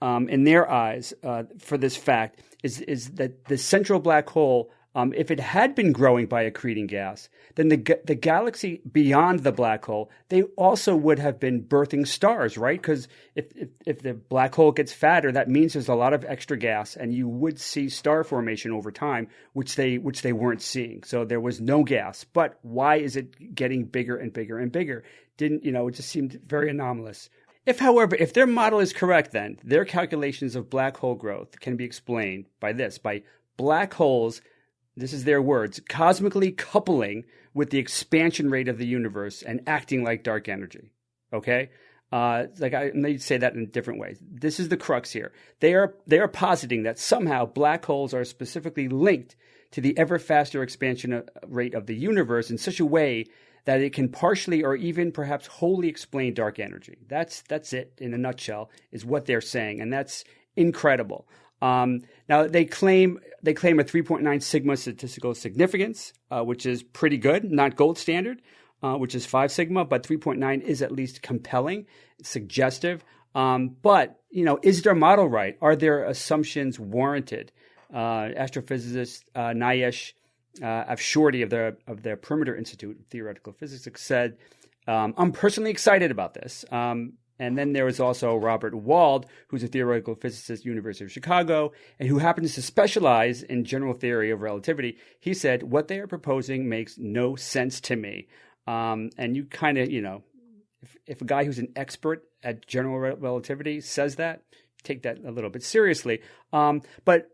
in their eyes for this fact is that the central black hole, if it had been growing by accreting gas, then the galaxy beyond the black hole, they also would have been birthing stars, right? Because if the black hole gets fatter, that means there's a lot of extra gas, and you would see star formation over time, which they weren't seeing. So there was no gas. But why is it getting bigger and bigger and bigger? It just seemed very anomalous. However, if their model is correct, then their calculations of black hole growth can be explained by black holes, this is their words, cosmically coupling with the expansion rate of the universe and acting like dark energy. Okay? I may say that in different ways. This is the crux here. They are positing that somehow black holes are specifically linked to the ever faster expansion rate of the universe in such a way that it can partially or even perhaps wholly explain dark energy. That's it in a nutshell, is what they're saying, and that's incredible. Now they claim a 3.9 sigma statistical significance, which is pretty good, not gold standard, which is 5 sigma, but 3.9 is at least compelling, suggestive. But is their model right? Are their assumptions warranted? Astrophysicist Nayesh Afshorty of the Perimeter Institute of Theoretical Physics said, I'm personally excited about this. And then there was also Robert Wald, who's a theoretical physicist, University of Chicago, and who happens to specialize in general theory of relativity. He said, what they are proposing makes no sense to me. And you kind of, if a guy who's an expert at general relativity says that, take that a little bit seriously. But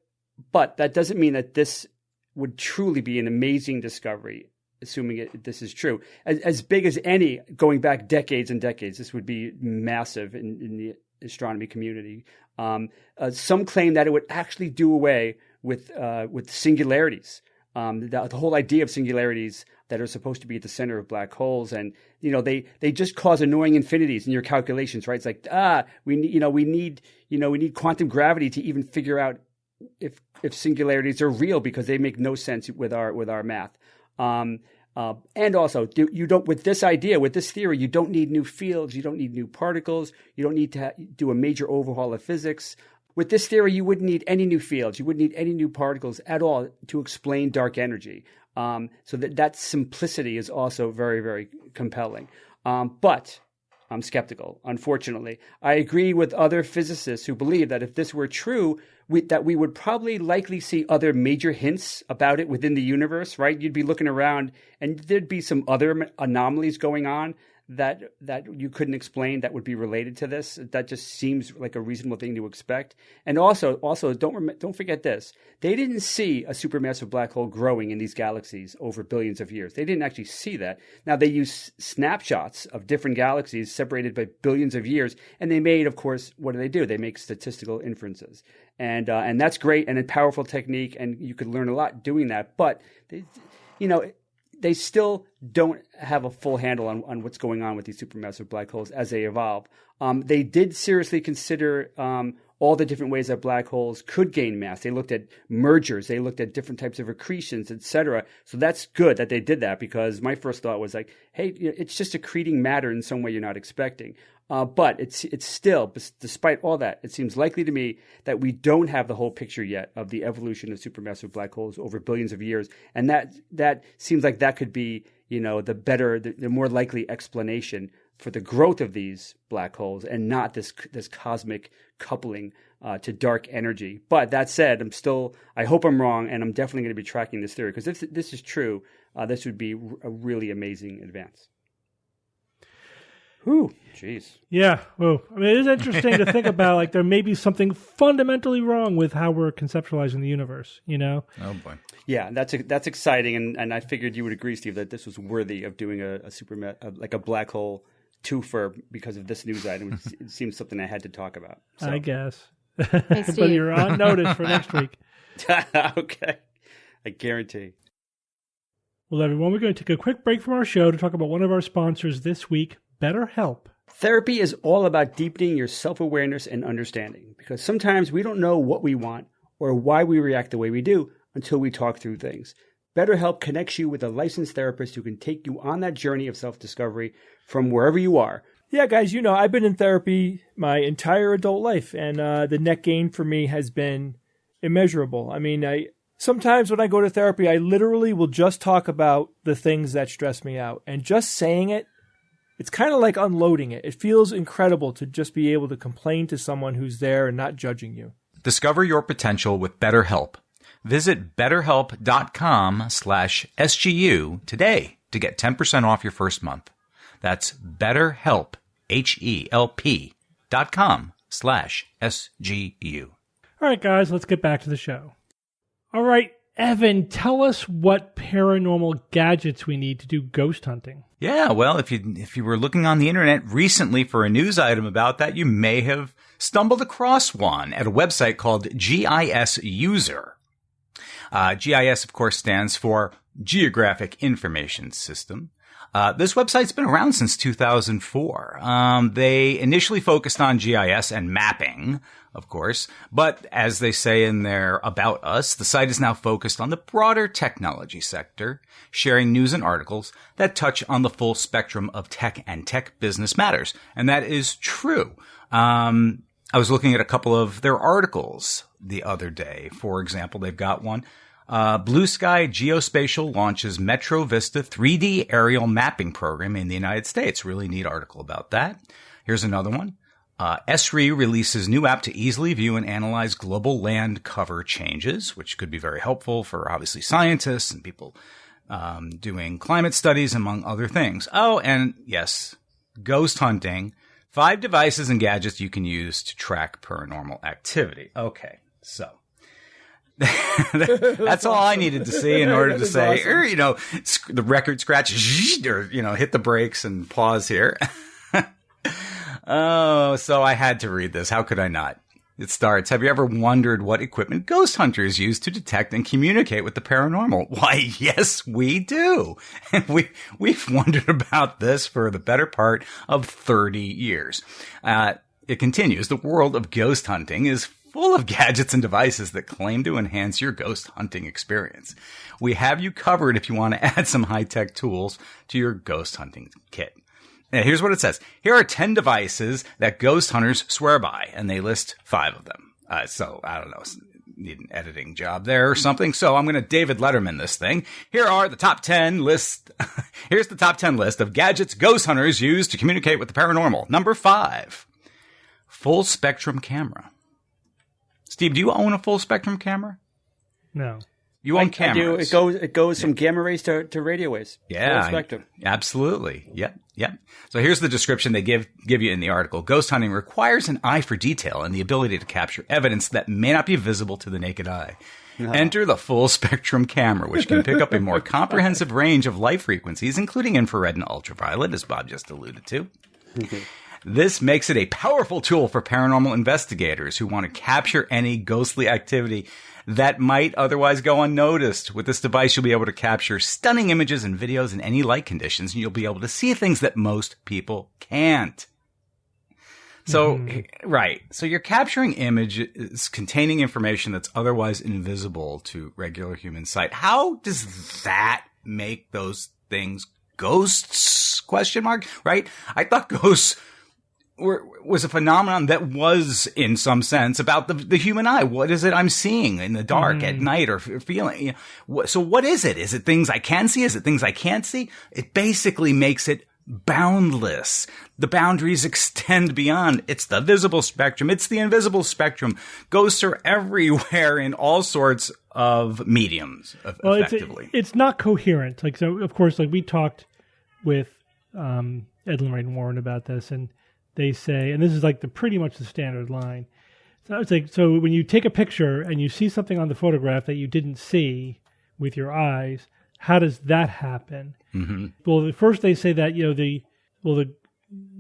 that doesn't mean that this would truly be an amazing discovery, assuming this is true. As big as any, going back decades and decades, this would be massive in the astronomy community. Some claim that it would actually do away with singularities. The whole idea of singularities that are supposed to be at the center of black holes, and they just cause annoying infinities in your calculations, right? It's like we need quantum gravity to even figure out if singularities are real, because they make no sense with our math. And also, with this idea, with this theory, you don't need new fields, you don't need new particles, you don't need to do a major overhaul of physics. With this theory, you wouldn't need any new fields, you wouldn't need any new particles at all to explain dark energy. So that simplicity is also very, very compelling. But I'm skeptical, unfortunately. I agree with other physicists who believe that if this were true, that we would probably likely see other major hints about it within the universe, right? You'd be looking around and there'd be some other anomalies going on that you couldn't explain that would be related to this. That just seems like a reasonable thing to expect. And also don't forget this. They didn't see a supermassive black hole growing in these galaxies over billions of years. They didn't actually see that. Now, they used snapshots of different galaxies separated by billions of years, and they made, of course, what do? They make statistical inferences. And that's great and a powerful technique, and you could learn a lot doing that. But they still don't have a full handle on what's going on with these supermassive black holes as they evolve. They did seriously consider all the different ways that black holes could gain mass. They looked at mergers. They looked at different types of accretions, etc. So that's good that they did that, because my first thought was like, hey, it's just accreting matter in some way you're not expecting. But it's still, despite all that, it seems likely to me that we don't have the whole picture yet of the evolution of supermassive black holes over billions of years, and that seems like that could be, the more likely explanation for the growth of these black holes, and not this cosmic coupling to dark energy. But that said, I hope I'm wrong, and I'm definitely going to be tracking this theory, because if this is true, this would be a really amazing advance. Whew, jeez. Yeah, well, I mean, it is interesting to think about, like, there may be something fundamentally wrong with how we're conceptualizing the universe, Oh, boy. Yeah, that's exciting, and I figured you would agree, Steve, that this was worthy of doing like a black hole twofer because of this news item. It seems something I had to talk about. So. I guess. Hey, Steve. But you're on notice for next week. Okay, I guarantee. Well, everyone, we're going to take a quick break from our show to talk about one of our sponsors this week, BetterHelp. Therapy is all about deepening your self-awareness and understanding, because sometimes we don't know what we want or why we react the way we do until we talk through things. BetterHelp connects you with a licensed therapist who can take you on that journey of self-discovery from wherever you are. Yeah, guys, I've been in therapy my entire adult life, and the net gain for me has been immeasurable. I mean, sometimes when I go to therapy, I literally will just talk about the things that stress me out. And just saying it, it's kind of like unloading it. It feels incredible to just be able to complain to someone who's there and not judging you. Discover your potential with BetterHelp. Visit betterhelp.com/SGU today to get 10% off your first month. That's BetterHelp, HELP.com/SGU. All right, guys, let's get back to the show. All right, Evan, tell us what paranormal gadgets we need to do ghost hunting. Yeah, well, if you were looking on the internet recently for a news item about that, you may have stumbled across one at a website called GIS User. GIS, of course, stands for Geographic Information System. This website's been around since 2004. They initially focused on GIS and mapping, of course, but as they say in their About Us, the site is now focused on the broader technology sector, sharing news and articles that touch on the full spectrum of tech and tech business matters. And that is true. I was looking at a couple of their articles the other day. For example, they've got one. Blue Sky Geospatial launches Metro Vista 3D aerial mapping program in the United States. Really neat article about that. Here's another one. ESRI releases new app to easily view and analyze global land cover changes, which could be very helpful for obviously scientists and people doing climate studies, among other things. Oh, and yes, ghost hunting. 5 devices and gadgets you can use to track paranormal activity. Okay, so that's all I needed to see in order to say, awesome. The record scratch, or, hit the brakes and pause here. Oh, so I had to read this. How could I not? It starts, have you ever wondered what equipment ghost hunters use to detect and communicate with the paranormal? Why, yes, we do. And we've wondered about this for the better part of 30 years. It continues, the world of ghost hunting is full of gadgets and devices that claim to enhance your ghost hunting experience. We have you covered if you want to add some high-tech tools to your ghost hunting kit. Now, here's what it says. Here are 10 devices that ghost hunters swear by, and they list 5 of them. So, I don't know, need an editing job there or something. So I'm going to David Letterman this thing. Here are the top 10 list. Here's the top 10 list of gadgets ghost hunters use to communicate with the paranormal. Number 5, full spectrum camera. Steve, do you own a full spectrum camera? No. You own cameras. I do. It goes from gamma rays to radio waves. Yeah, full spectrum. Absolutely. Yep. So here's the description they give you in the article. Ghost hunting requires an eye for detail and the ability to capture evidence that may not be visible to the naked eye. No. Enter the full spectrum camera, which can pick up a more comprehensive range of light frequencies, including infrared and ultraviolet, as Bob just alluded to. This makes it a powerful tool for paranormal investigators who want to capture any ghostly activity that might otherwise go unnoticed. With this device, you'll be able to capture stunning images and videos in any light conditions, and you'll be able to see things that most people can't. So, right. So you're capturing images containing information that's otherwise invisible to regular human sight. How does that make those things ghosts? Question mark, right? I thought ghosts was a phenomenon that was, in some sense, about the human eye. What is it I'm seeing in the dark at night or feeling? So what is it? Is it things I can see? Is it things I can't see? It basically makes it boundless. The boundaries extend beyond. It's the visible spectrum. It's the invisible spectrum. Ghosts are everywhere in all sorts of mediums, effectively. It's not coherent. So of course, we talked with Ed Lorraine Warren about this, and they say, and this is pretty much the standard line. So it's so when you take a picture and you see something on the photograph that you didn't see with your eyes, how does that happen? Mm-hmm. Well, first they say that the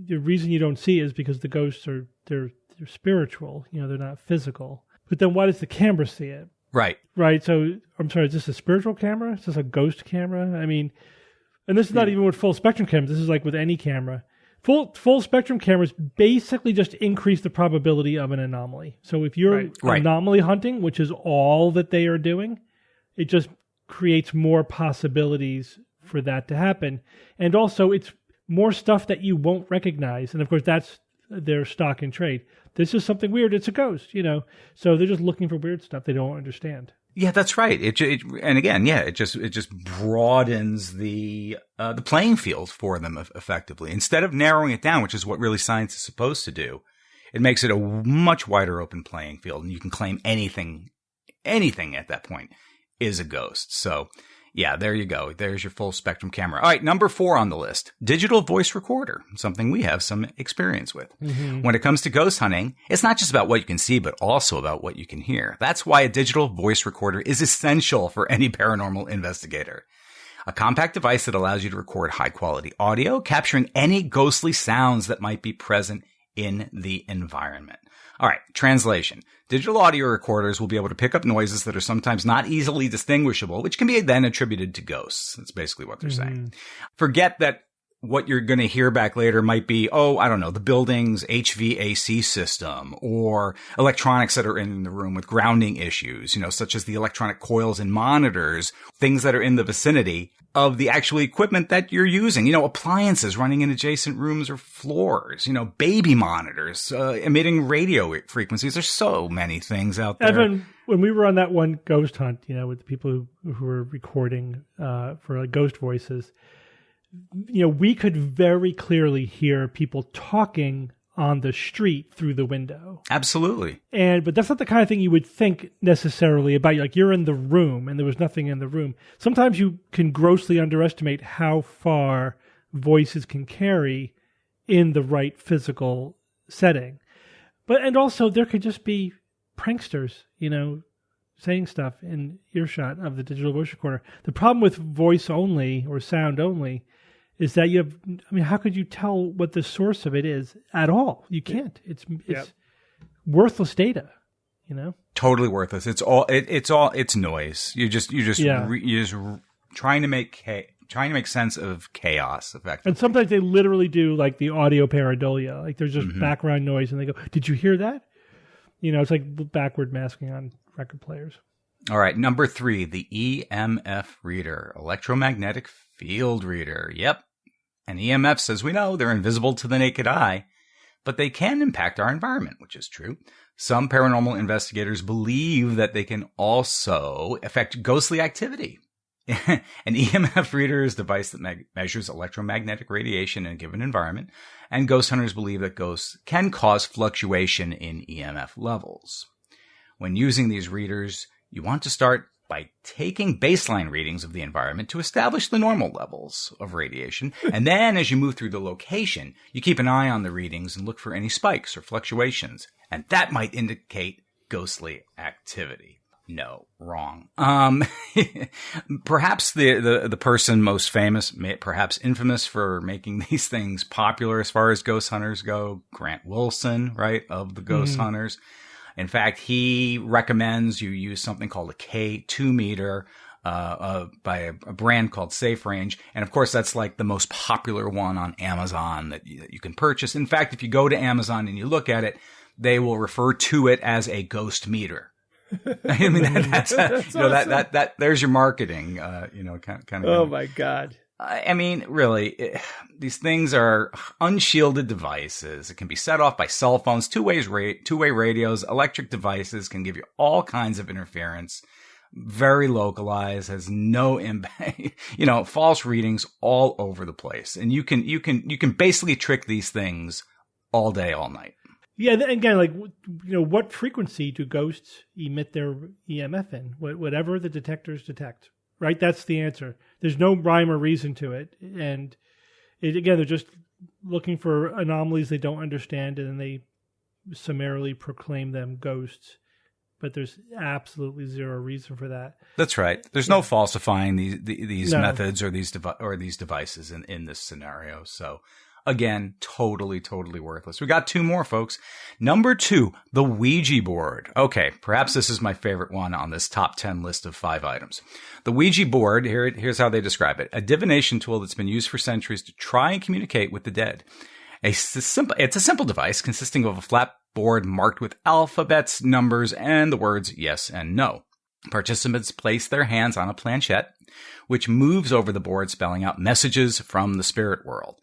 reason you don't see is because the ghosts they're spiritual. They're not physical. But then why does the camera see it? Right. Right. So I'm sorry, is this a spiritual camera? Is this a ghost camera? I mean, and this is not even with full spectrum cameras. This is like with any camera. Full spectrum cameras basically just increase the probability of an anomaly. So if you're anomaly hunting, which is all that they are doing, it just creates more possibilities for that to happen. And also it's more stuff that you won't recognize. And of course, that's their stock in trade. This is something weird. It's a ghost, So they're just looking for weird stuff they don't understand. Yeah, that's right. And again, it just broadens the playing field for them effectively. Instead of narrowing it down, which is what really science is supposed to do, it makes it a much wider open playing field, and you can claim anything at that point is a ghost. So, yeah, there you go. There's your full spectrum camera. All right, number 4 on the list, digital voice recorder, something we have some experience with. Mm-hmm. When it comes to ghost hunting, it's not just about what you can see, but also about what you can hear. That's why a digital voice recorder is essential for any paranormal investigator. A compact device that allows you to record high-quality audio, capturing any ghostly sounds that might be present in the environment. All right, translation. Digital audio recorders will be able to pick up noises that are sometimes not easily distinguishable, which can be then attributed to ghosts. That's basically what they're saying. Forget that what you're going to hear back later might be, the building's HVAC system or electronics that are in the room with grounding issues, such as the electronic coils and monitors, things that are in the vicinity of the actual equipment that you're using, appliances running in adjacent rooms or floors, baby monitors, emitting radio frequencies. There's so many things out there. Evan, when we were on that one ghost hunt, with the people who were recording for ghost voices, we could very clearly hear people talking on the street through the window. Absolutely. But that's not the kind of thing you would think necessarily about. Like, you're in the room and there was nothing in the room. Sometimes you can grossly underestimate how far voices can carry in the right physical setting. And also there could just be pranksters, saying stuff in earshot of the digital voice recorder. The problem with voice only or sound only is that how could you tell what the source of it is at all? You can't. It's worthless data, Totally worthless. It's noise. You're just trying to make sense of chaos, effectively. And sometimes they literally do like the audio pareidolia. Like there's just background noise and they go, "Did you hear that?" It's like backward masking on record players. All right, number 3, the EMF reader, electromagnetic field reader. Yep. And EMFs, as we know, they're invisible to the naked eye, but they can impact our environment, which is true. Some paranormal investigators believe that they can also affect ghostly activity. An EMF reader is a device that measures electromagnetic radiation in a given environment, and ghost hunters believe that ghosts can cause fluctuation in EMF levels. When using these readers, you want to start by taking baseline readings of the environment to establish the normal levels of radiation. And then as you move through the location, you keep an eye on the readings and look for any spikes or fluctuations. And that might indicate ghostly activity. No, wrong. Perhaps the person most famous, perhaps infamous for making these things popular as far as ghost hunters go, Grant Wilson, right, of the ghost hunters. In fact, he recommends you use something called a K2 meter by a brand called Safe Range. And of course, that's like the most popular one on Amazon that you can purchase. In fact, if you go to Amazon and you look at it, they will refer to it as a ghost meter. I mean, that's awesome. There's your marketing, kind of. Oh my God. I mean, really, these things are unshielded devices. It can be set off by cell phones, two-way radios, electric devices, can give you all kinds of interference, very localized, has no impact, false readings all over the place. And you can basically trick these things all day, all night. Yeah, again, what frequency do ghosts emit their EMF in? Whatever the detectors detect. Right? That's the answer. There's no rhyme or reason to it. And they're just looking for anomalies they don't understand, and then they summarily proclaim them ghosts. But there's absolutely zero reason for that. That's right. There's no falsifying these methods or these devices in this scenario. So Again, totally worthless. We got 2 more, folks. Number 2, the Ouija board. Okay, perhaps this is my favorite one on this top 10 list of 5 items. The Ouija board, here's how they describe it. A divination tool that's been used for centuries to try and communicate with the dead. It's a simple device consisting of a flat board marked with alphabets, numbers, and the words yes and no. Participants place their hands on a planchette, which moves over the board, spelling out messages from the spirit world.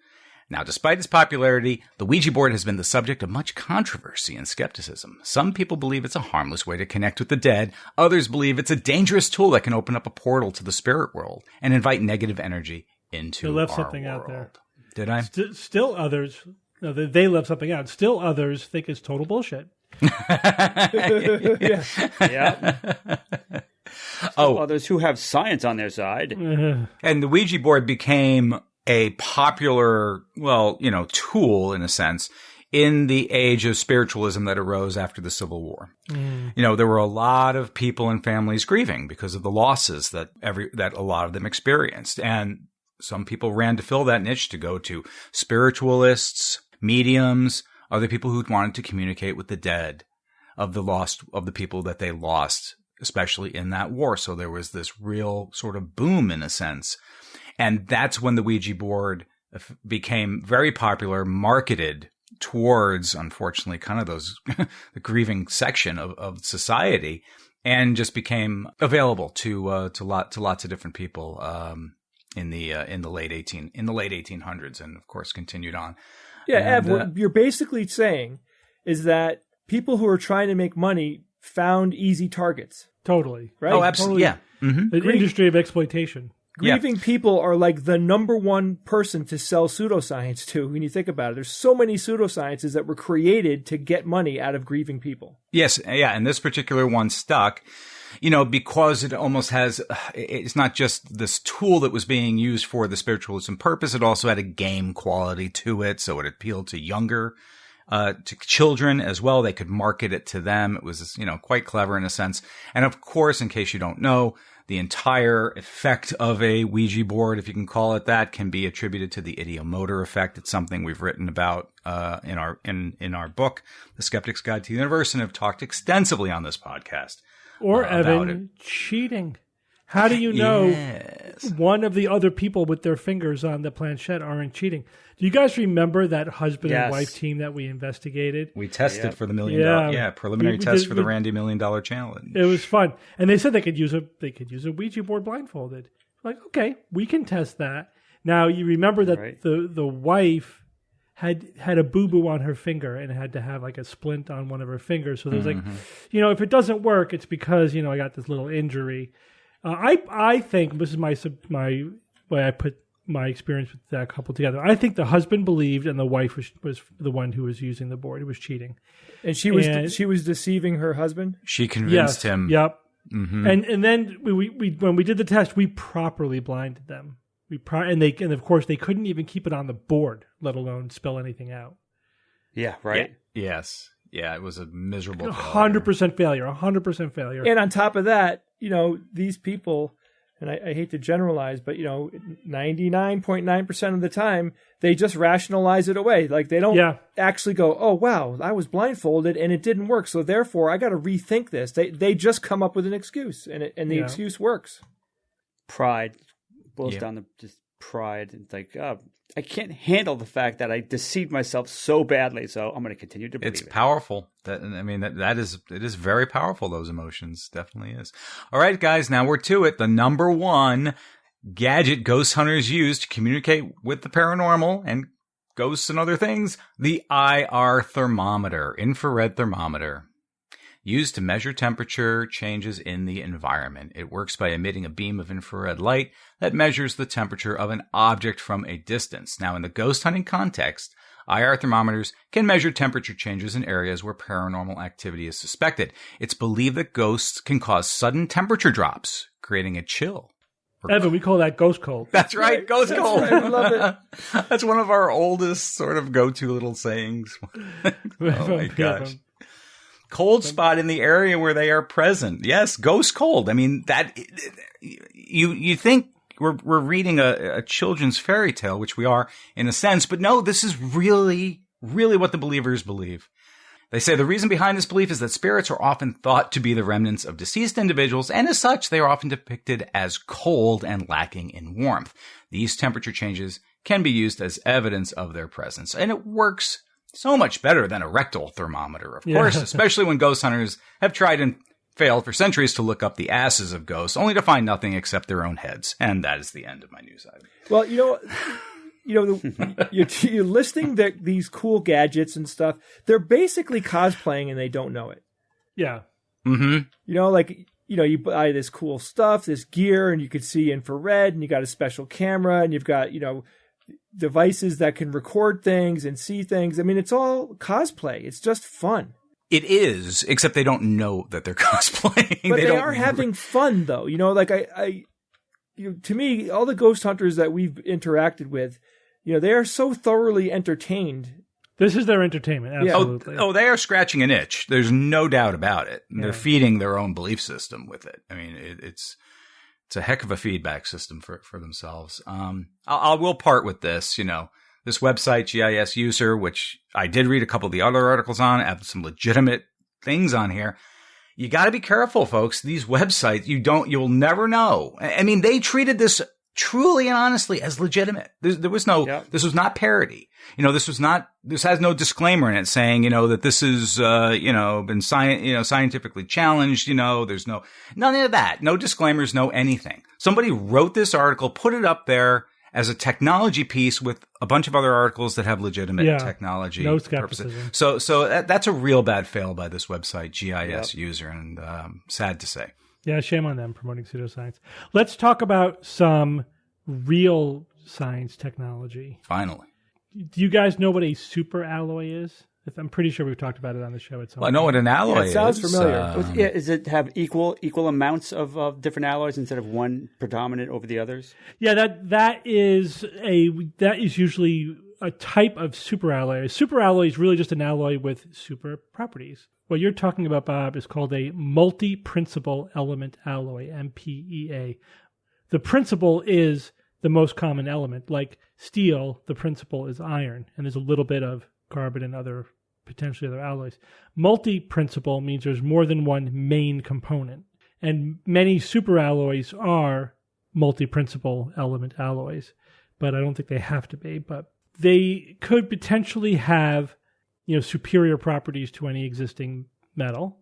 Now, despite its popularity, the Ouija board has been the subject of much controversy and skepticism. Some people believe it's a harmless way to connect with the dead. Others believe it's a dangerous tool that can open up a portal to the spirit world and invite negative energy into our world. They left something out there. Did I? Still others, no, they left something out. Still others think it's total bullshit. Yeah. Others who have science on their side. And the Ouija board became a popular, tool in a sense in the age of spiritualism that arose after the Civil War. There were a lot of people and families grieving because of the losses that a lot of them experienced. And some people ran to fill that niche to go to spiritualists, mediums, other people who wanted to communicate with the dead of the people that they lost, especially in that war. So there was this real sort of boom in a sense. And that's when the Ouija board became very popular, marketed towards, unfortunately, kind of those the grieving section of society, and just became available to lots of different people in the late 1800s, and of course continued on. Yeah, Ev, what you're basically saying is that people who are trying to make money found easy targets. Totally. Right? Oh, absolutely. Yeah. Mm-hmm. An industry of exploitation. Grieving people are like the number one person to sell pseudoscience to when you think about it. There's so many pseudosciences that were created to get money out of grieving people. Yes, yeah, and this particular one stuck, because it almost has, it's not just this tool that was being used for the spiritualism purpose, it also had a game quality to it, so it appealed to to children as well. They could market it to them. It was, quite clever in a sense. And of course, in case you don't know, the entire effect of a Ouija board, if you can call it that, can be attributed to the ideomotor effect. It's something we've written about in our book, The Skeptics Guide to the Universe, and have talked extensively on this podcast. Or Evan, cheating. How do you know one of the other people with their fingers on the planchette aren't cheating? Do you guys remember that husband and wife team that we investigated? We tested for the $1 million, preliminary test for the Randy $1 Million Challenge. It was fun, and they said they could use a Ouija board blindfolded. Like, okay, we can test that. Now you remember that the wife had a boo-boo on her finger and had to have like a splint on one of her fingers. So there's like, if it doesn't work, it's because I got this little injury. I think this is my way I put my experience with that couple together. I think the husband believed, and the wife was the one who was using the board, who was cheating, and she was deceiving her husband. She convinced him. Yep. Mm-hmm. And then we when we did the test, we properly blinded them. And of course they couldn't even keep it on the board, let alone spell anything out. Yeah. Right. Yeah. Yes. Yeah. It was a miserable 100% failure. 100% failure. And on top of that, these people, and I hate to generalize, but 99.9% of the time they just rationalize it away. Like they don't actually go, "Oh wow, I was blindfolded and it didn't work, so therefore I got to rethink this." They just come up with an excuse, and the excuse works. Pride boils down to just pride. It's like, I can't handle the fact that I deceived myself so badly, so I'm going to continue to believe it. It's powerful. It is very powerful, those emotions. Definitely is. All right, guys, now we're to it. The number one gadget ghost hunters use to communicate with the paranormal and ghosts and other things, the IR thermometer, infrared thermometer. Used to measure temperature changes in the environment. It works by emitting a beam of infrared light that measures the temperature of an object from a distance. Now, in the ghost hunting context, IR thermometers can measure temperature changes in areas where paranormal activity is suspected. It's believed that ghosts can cause sudden temperature drops, creating a chill. Evan, we call that ghost cold. That's right, ghost cold. Right, I love it. That's one of our oldest sort of go-to little sayings. Oh my gosh. Cold spot in the area where they are present. Yes, ghost cold. I mean, that you think we're reading a children's fairy tale, which we are in a sense, but no, this is really, really what the believers believe. They say the reason behind this belief is that spirits are often thought to be the remnants of deceased individuals, and as such, they are often depicted as cold and lacking in warmth. These temperature changes can be used as evidence of their presence, and it works so much better than a rectal thermometer, of course, especially when ghost hunters have tried and failed for centuries to look up the asses of ghosts, only to find nothing except their own heads. And that is the end of my news item. Well, you're listing these cool gadgets and stuff. They're basically cosplaying and they don't know it. Yeah. Mm-hmm. You buy this cool stuff, this gear, and you can see infrared, and you got a special camera, and you've got, devices that can record things and see things. I mean, it's all cosplay. It's just fun. It is, except they don't know that they're cosplaying. But they are having fun, though. To me, all the ghost hunters that we've interacted with, they are so thoroughly entertained. This is their entertainment, absolutely. Oh, they are scratching an itch. There's no doubt about it. Yeah. They're feeding their own belief system with it. I mean, it's a heck of a feedback system for themselves. I will part with this, this website, GIS User, which I did read a couple of the other articles on, have some legitimate things on here. You got to be careful, folks. These websites, you'll never know. I mean, they treated this truly and honestly as legitimate. There was this was not parody. This has no disclaimer in it saying, that this is, been scientifically challenged. There's none of that. No disclaimers, no anything. Somebody wrote this article, put it up there as a technology piece with a bunch of other articles that have legitimate technology no skepticism. purposes. So that's a real bad fail by this website, GIS User, and sad to say. Yeah, shame on them promoting pseudoscience. Let's talk about some real science technology. Finally. Do you guys know what a superalloy is? I'm pretty sure we've talked about it on the show at some point. I know what an alloy is. It sounds familiar. Does it have equal amounts of different alloys instead of one predominant over the others? Yeah, that is usually a type of superalloy. A superalloy is really just an alloy with super properties. What you're talking about, Bob, is called a multi-principal element alloy, MPEA. The principal is the most common element. Like steel, the principal is iron, and there's a little bit of carbon and potentially other alloys. Multi-principal means there's more than one main component. And many superalloys are multi-principal element alloys, but I don't think they have to be. But they could potentially have superior properties to any existing metal.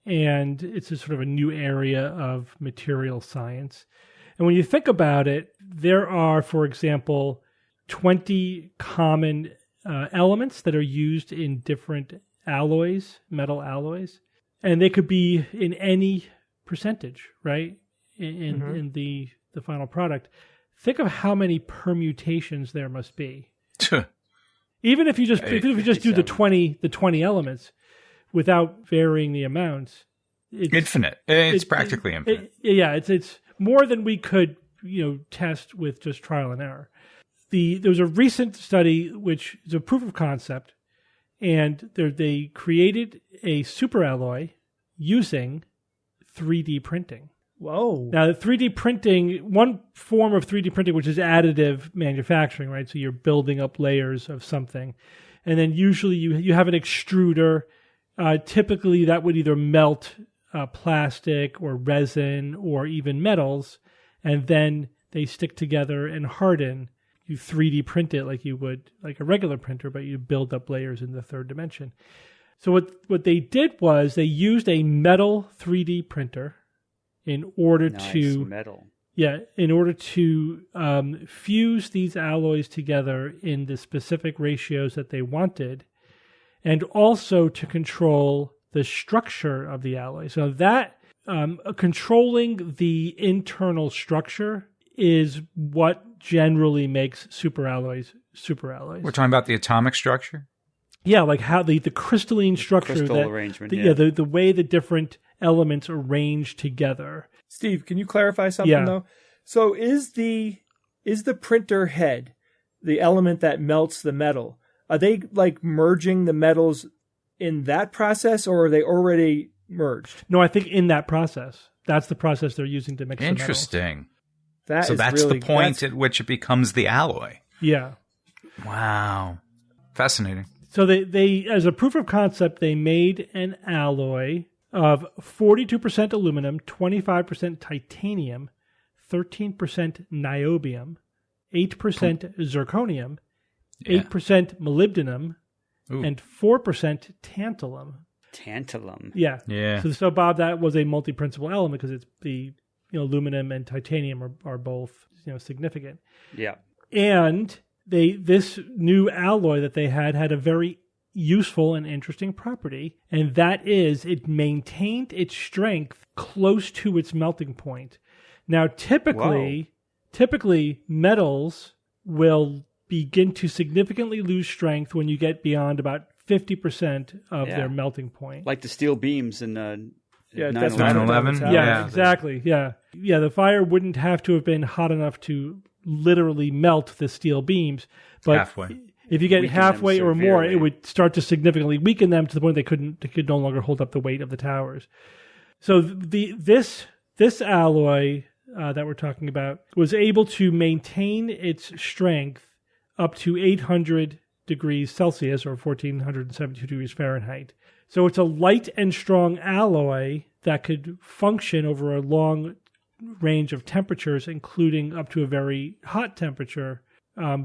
And it's a sort of a new area of material science. And when you think about it, there are, for example, 20 common elements that are used in different alloys, metal alloys. And they could be in any percentage, right? In the final product. Think of how many permutations there must be. Even if you just do the 20 elements without varying the amounts, it's infinite. It's practically infinite. It's more than we could test with just trial and error. There was a recent study which is a proof of concept, and they created a superalloy using 3D printing. Whoa. Now, 3D printing, one form of 3D printing, which is additive manufacturing, right? So you're building up layers of something. And then usually you have an extruder. Typically, that would either melt plastic or resin or even metals, and then they stick together and harden. You 3D print it like you would like a regular printer, but you build up layers in the third dimension. So what they did was they used a metal 3D printer in order to fuse these alloys together in the specific ratios that they wanted, and also to control the structure of the alloy. So that controlling the internal structure is what generally makes superalloys. We're talking about the atomic structure? Yeah, like how the crystalline structure, crystal arrangement. The way the different elements arrange together. Steve, can you clarify something though? So is the printer head the element that melts the metal? Are they like merging the metals in that process, or are they already merged? No, I think in that process. That's the process they're using to mix the metals. Interesting. So that's the point at which it becomes the alloy. Yeah. Wow. Fascinating. So they as a proof of concept, they made an alloy of 42% aluminum, 25% titanium, 13% niobium, 8% zirconium, 8% molybdenum, and 4% tantalum. Tantalum. Yeah. So Bob, that was a multi-principal element because it's the aluminum and titanium are both significant. Yeah. And this new alloy that they had a very useful and interesting property, and that is it maintained its strength close to its melting point. Now, typically metals will begin to significantly lose strength when you get beyond about 50% of their melting point. Like the steel beams in 9/11. Yeah, exactly. Yeah. The fire wouldn't have to have been hot enough to literally melt the steel beams, but halfway. If you get halfway or more, it would start to significantly weaken them to the point they could no longer hold up the weight of the towers. So this alloy that we're talking about was able to maintain its strength up to 800 degrees Celsius or 1472 degrees Fahrenheit. So it's a light and strong alloy that could function over a long range of temperatures, including up to a very hot temperature.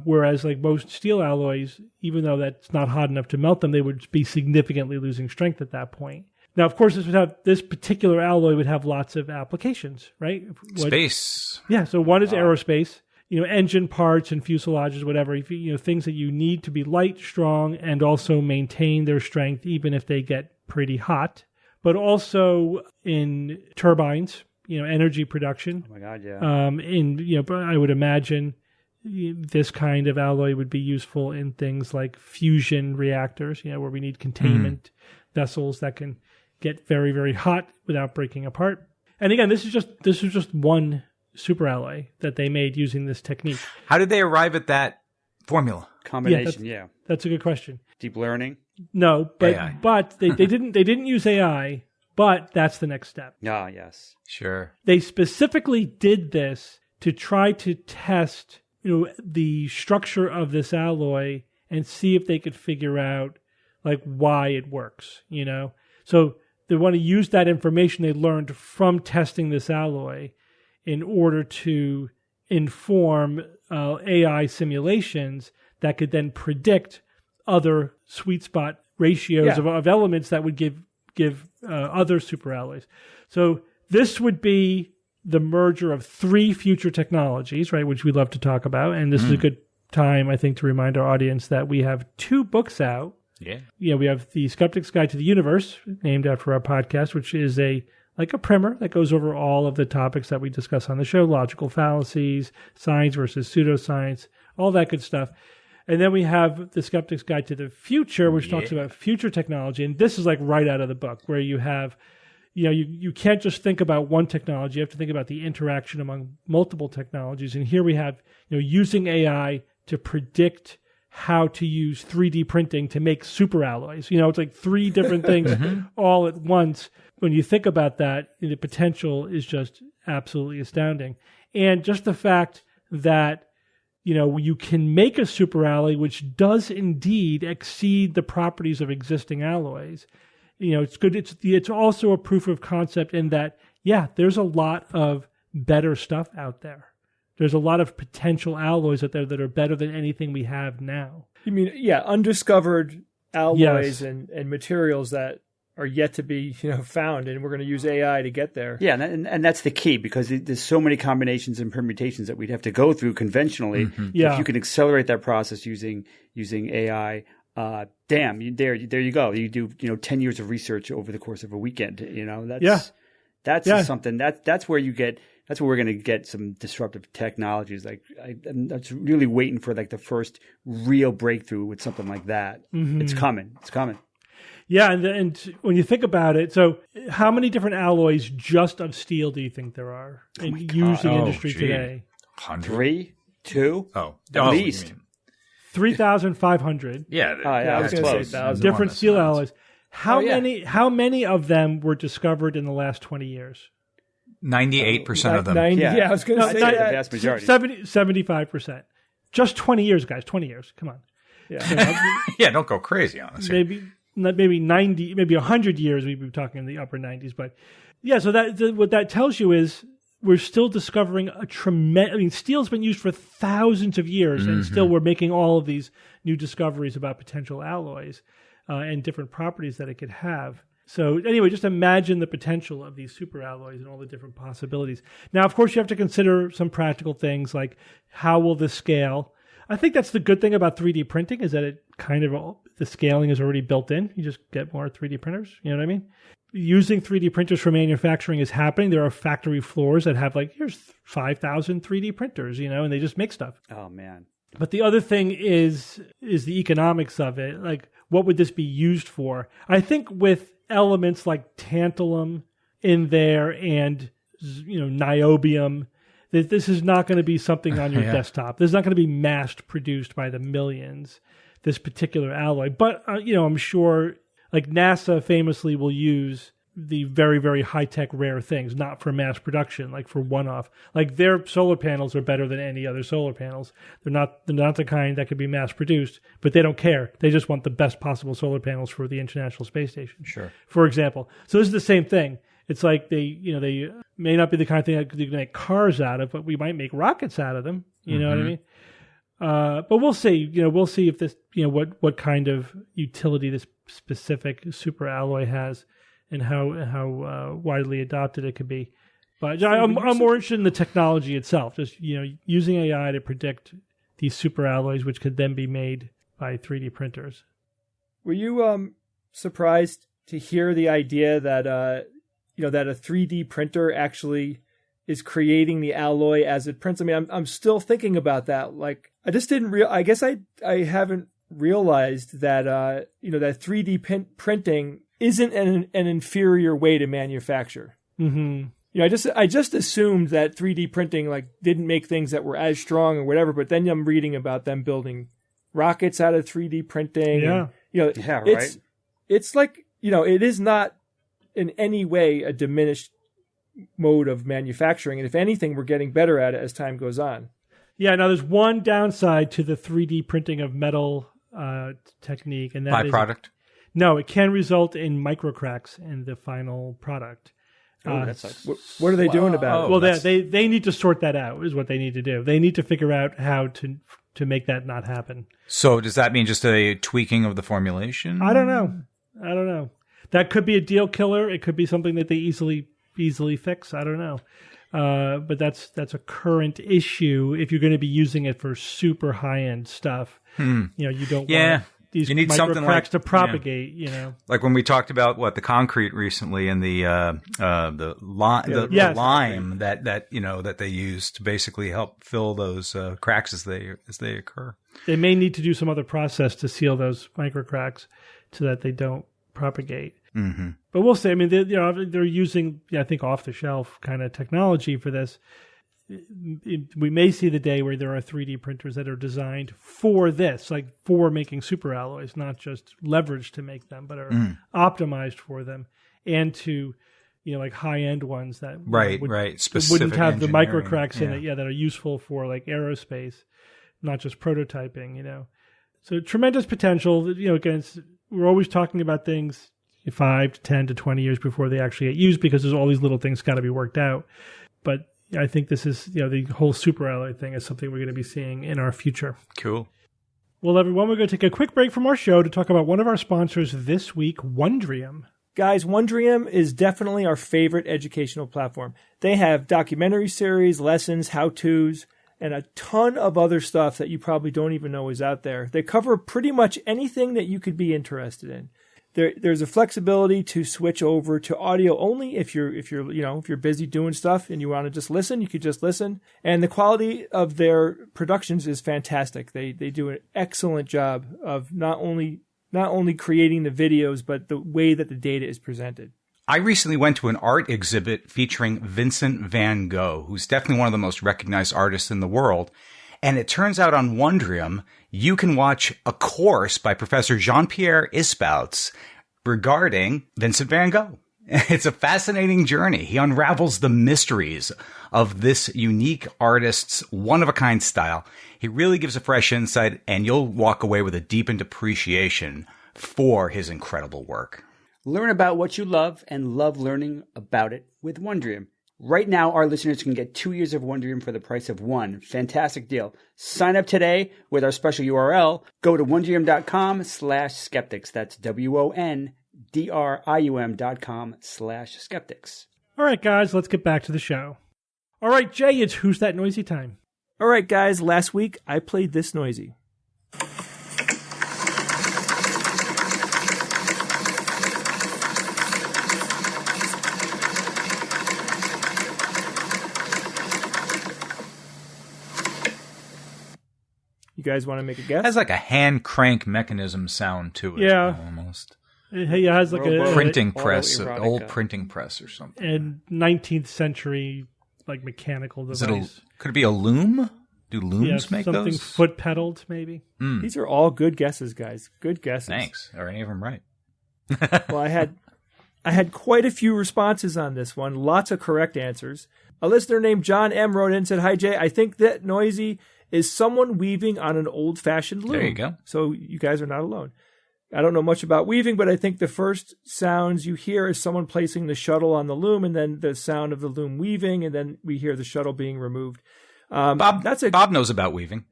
Whereas like most steel alloys, even though that's not hot enough to melt them, they would be significantly losing strength at that point. Now, of course, this particular alloy would have lots of applications, right? Space. Yeah. So one is aerospace, engine parts and fuselages, whatever, things that you need to be light, strong, and also maintain their strength, even if they get pretty hot. But also in turbines, energy production. Oh my God, yeah. I would imagine this kind of alloy would be useful in things like fusion reactors, where we need containment vessels that can get very, very hot without breaking apart. And again, this is just one superalloy that they made using this technique. How did they arrive at that formula? Combination, That's a good question. Deep learning? No, but AI. but they didn't use AI, but that's the next step. Ah, yes. Sure. They specifically did this to try to test the structure of this alloy and see if they could figure out like why it works, So they want to use that information they learned from testing this alloy in order to inform AI simulations that could then predict other sweet spot ratios of elements that would give other superalloys. So this would be the merger of three future technologies, right, which we love to talk about. And this is a good time, I think, to remind our audience that we have 2 books out. Yeah. We have The Skeptics Guide to the Universe, named after our podcast, which is a primer that goes over all of the topics that we discuss on the show, logical fallacies, science versus pseudoscience, all that good stuff. And then we have The Skeptics Guide to the Future, which talks about future technology. And this is like right out of the book, where you have, you can't just think about one technology. You have to think about the interaction among multiple technologies. And here we have, using AI to predict how to use 3D printing to make superalloys. It's like 3 different things all at once. When you think about that, the potential is just absolutely astounding. And just the fact that you can make a superalloy which does indeed exceed the properties of existing alloys. It's good. It's also a proof of concept in that, there's a lot of better stuff out there. There's a lot of potential alloys out there that are better than anything we have now. You mean, undiscovered alloys and materials that are yet to be found, and we're going to use AI to get there. Yeah, and that's the key, because there's so many combinations and permutations that we'd have to go through conventionally. If you can accelerate that process using AI, there you go. You do 10 years of research over the course of a weekend. That's something that's where you get. That's where we're going to get some disruptive technologies. Like I'm really waiting for like the first real breakthrough with something like that. It's coming. It's coming. Yeah, and when you think about it, so how many different alloys just of steel do you think there are used in industry today? 100. 3, 2, at least 3,500. Yeah, I was going to say 1,000. Different steel alloys. How many of them were discovered in the last 20 years? 98% of them. Yeah, I was going to say the that. vast majority. 75%. Just 20 years, guys. 20 years. Come on. Yeah. Yeah, don't go crazy on us. Maybe 90, maybe 100 years. We'd be talking in the upper 90s. But yeah, so what that tells you is we're still discovering a tremendous. I mean, steel's been used for thousands of years, and still we're making all of these new discoveries about potential alloys and different properties that it could have. So anyway, just imagine the potential of these superalloys and all the different possibilities. Now, of course, you have to consider some practical things like how will this scale? I think that's the good thing about 3D printing is that it kind of the scaling is already built in. You just get more 3D printers. You know what I mean? Using 3D printers for manufacturing is happening. There are factory floors that have here's 5,000 3D printers, and they just make stuff. Oh, man. But the other thing is the economics of it. Like, what would this be used for? I think with elements like tantalum in there and, niobium, that this is not going to be something on your desktop. This is not going to be mass produced by the millions, this particular alloy. But, I'm sure like NASA famously will use the very, very high-tech rare things, not for mass production, like for one-off. Like their solar panels are better than any other solar panels. They're not the kind that could be mass-produced, but they don't care. They just want the best possible solar panels for the International Space Station, Sure. for example. So this is the same thing. It's like they may not be the kind of thing that you can make cars out of, but we might make rockets out of them. You know what I mean? But we'll see. We'll see if this, what kind of utility this specific superalloy has, and how widely adopted it could be. But I'm more interested in the technology itself. Just using AI to predict these superalloys, which could then be made by 3D printers. Were you surprised to hear the idea that that a 3D printer actually is creating the alloy as it prints? I mean, I'm still thinking about that. Like, I just didn't I guess I haven't realized that that 3D printing isn't an inferior way to manufacture. Mm-hmm. I just assumed that 3D printing didn't make things that were as strong or whatever. But then I'm reading about them building rockets out of 3D printing. Yeah, and, right. It's like it is not in any way a diminished mode of manufacturing, and if anything, we're getting better at it as time goes on. Yeah. Now, there's one downside to the 3D printing of metal technique, and that byproduct. No, it can result in microcracks in the final product. That sucks. What are they doing about it? Well, they need to sort that out, is what they need to do. They need to figure out how to make that not happen. So does that mean just a tweaking of the formulation? I don't know. That could be a deal killer. It could be something that they easily fix. I don't know. But that's a current issue if you're going to be using it for super high-end stuff. You don't want these you need something cracks to propagate, Like when we talked about the concrete recently and the lime that they use to basically help fill those cracks as they occur. They may need to do some other process to seal those microcracks so that they don't propagate. Mm-hmm. But we'll see. I mean, they're using, I think, off-the-shelf kind of technology for this. We may see the day where there are 3D printers that are designed for this, like for making superalloys, not just leveraged to make them, but are optimized for them, and to, like high-end ones that wouldn't have the microcracks in it, that are useful for like aerospace, not just prototyping. So tremendous potential. Again, we're always talking about things 5 to 10 to 20 years before they actually get used, because there's all these little things got to be worked out. But I think this is, the whole superalloy thing is something we're going to be seeing in our future. Cool. Well, everyone, we're going to take a quick break from our show to talk about one of our sponsors this week, Wondrium. Guys, Wondrium is definitely our favorite educational platform. They have documentary series, lessons, how-tos, and a ton of other stuff that you probably don't even know is out there. They cover pretty much anything that you could be interested in. There's a flexibility to switch over to audio only if you're busy doing stuff and you want to just listen, you could just listen. And the quality of their productions is fantastic. They do an excellent job of not only creating the videos, but the way that the data is presented. I recently went to an art exhibit featuring Vincent van Gogh, who's definitely one of the most recognized artists in the world. And it turns out on Wondrium, you can watch a course by Professor Jean-Pierre Ispouts regarding Vincent van Gogh. It's a fascinating journey. He unravels the mysteries of this unique artist's one-of-a-kind style. He really gives a fresh insight, and you'll walk away with a deepened appreciation for his incredible work. Learn about what you love and love learning about it with Wondrium. Right now, our listeners can get 2 years of Wondrium for the price of one. Fantastic deal. Sign up today with our special URL. Go to Wondrium.com/skeptics. That's WONDRIUM.com/skeptics. All right, guys, let's get back to the show. All right, Jay, it's Who's That Noisy time. All right, guys, last week I played this noisy. You guys want to make a guess? It has like a hand crank mechanism sound to it. Yeah. Almost. It has like a printing press, an old printing press or something. And 19th century, like mechanical device. Could it be a loom? Do looms make something those? Foot pedaled, maybe. These are all good guesses, guys. Good guesses. Thanks. Are any of them right? Well, I had quite a few responses on this one. Lots of correct answers. A listener named John M. wrote in and said, "Hi, Jay. I think that noisy is someone weaving on an old-fashioned loom." There you go. So you guys are not alone. I don't know much about weaving, but I think the first sounds you hear is someone placing the shuttle on the loom, and then the sound of the loom weaving, and then we hear the shuttle being removed. Bob knows about weaving.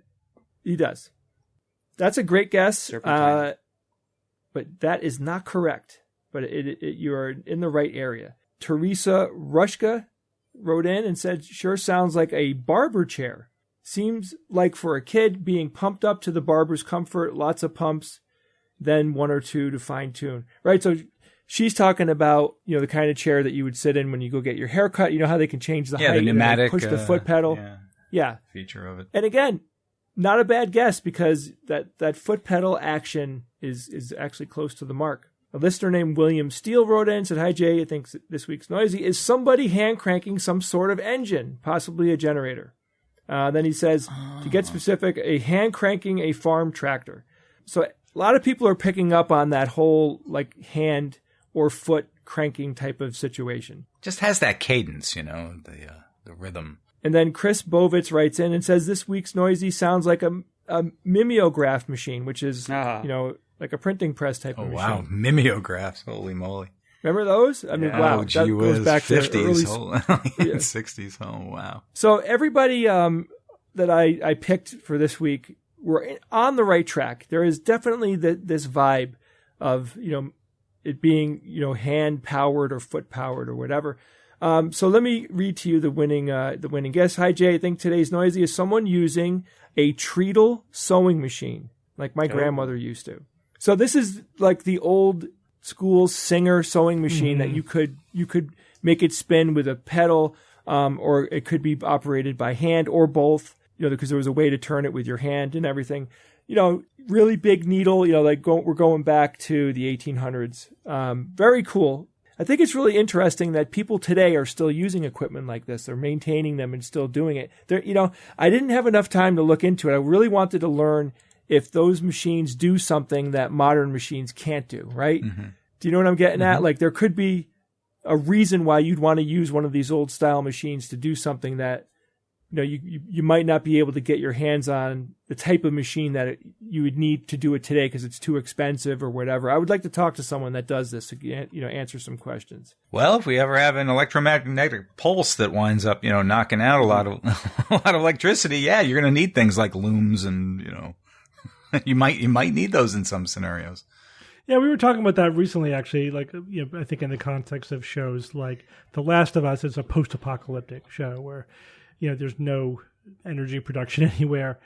He does. That's a great guess, but that is not correct. But you are in the right area. Teresa Rushka wrote in and said, "Sure sounds like a barber chair. Seems like for a kid being pumped up to the barber's comfort, lots of pumps, then one or two to fine tune." Right. So she's talking about, the kind of chair that you would sit in when you go get your hair cut. You know how they can change the height, the pneumatic, push the foot pedal. Yeah. Feature of it. And again, not a bad guess because that foot pedal action is actually close to the mark. A listener named William Steele wrote in and said, "Hi, Jay. I think this week's noisy is somebody hand cranking some sort of engine, possibly a generator." Then he says, to get specific, a hand cranking a farm tractor. So a lot of people are picking up on that whole like hand or foot cranking type of situation. Just has that cadence, the rhythm. And then Chris Bovitz writes in and says, "This week's noisy sounds like a mimeograph machine," which is, like a printing press type of machine. Wow, mimeographs. Holy moly. Remember those? I mean, wow. Oh, that goes back 50s, to early 60s. Oh, wow. So everybody that I picked for this week were on the right track. There is definitely this vibe of, it being, hand powered or foot powered or whatever. So let me read to you the winning guess. "Hi, Jay. I think today's noisy is someone using a treadle sewing machine like my grandmother used to." So this is like the old school Singer sewing machine that you could make it spin with a pedal, or it could be operated by hand or both, because there was a way to turn it with your hand and everything. Really big needle, we're going back to the 1800s. Very cool. I think it's really interesting that people today are still using equipment like this. They're maintaining them and still doing it. I didn't have enough time to look into it. I really wanted to learn if those machines do something that modern machines can't do, right? Mm-hmm. Do you know what I'm getting at? Like there could be a reason why you'd want to use one of these old style machines to do something that, you might not be able to get your hands on the type of machine that you would need to do it today because it's too expensive or whatever. I would like to talk to someone that does this to, answer some questions. Well, if we ever have an electromagnetic pulse that winds up, knocking out a lot of electricity, you're going to need things like looms and, you might need those in some scenarios. Yeah, we were talking about that recently, actually. Like, I think in the context of shows like The Last of Us is a post-apocalyptic show where, there's no energy production anywhere,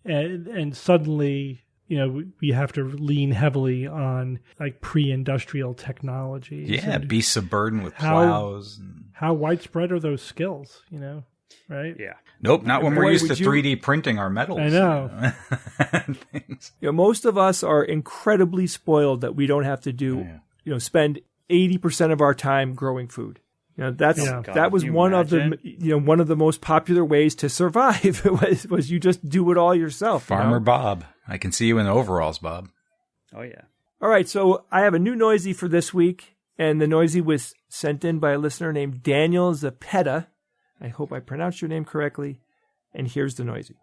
and suddenly, we have to lean heavily on like pre-industrial technologies. Yeah, beasts of burden with plows. How widespread are those skills? Right? Yeah. Nope, not when we're used to 3D printing our metals. I know. Things. Most of us are incredibly spoiled that we don't have to do, spend 80% of our time growing food. That was one of the most popular ways to survive. was you just do it all yourself. Farmer Bob. I can see you in overalls, Bob. Oh, yeah. All right, so I have a new noisy for this week, and the noisy was sent in by a listener named Daniel Zapeta. I hope I pronounced your name correctly. And here's the noisy.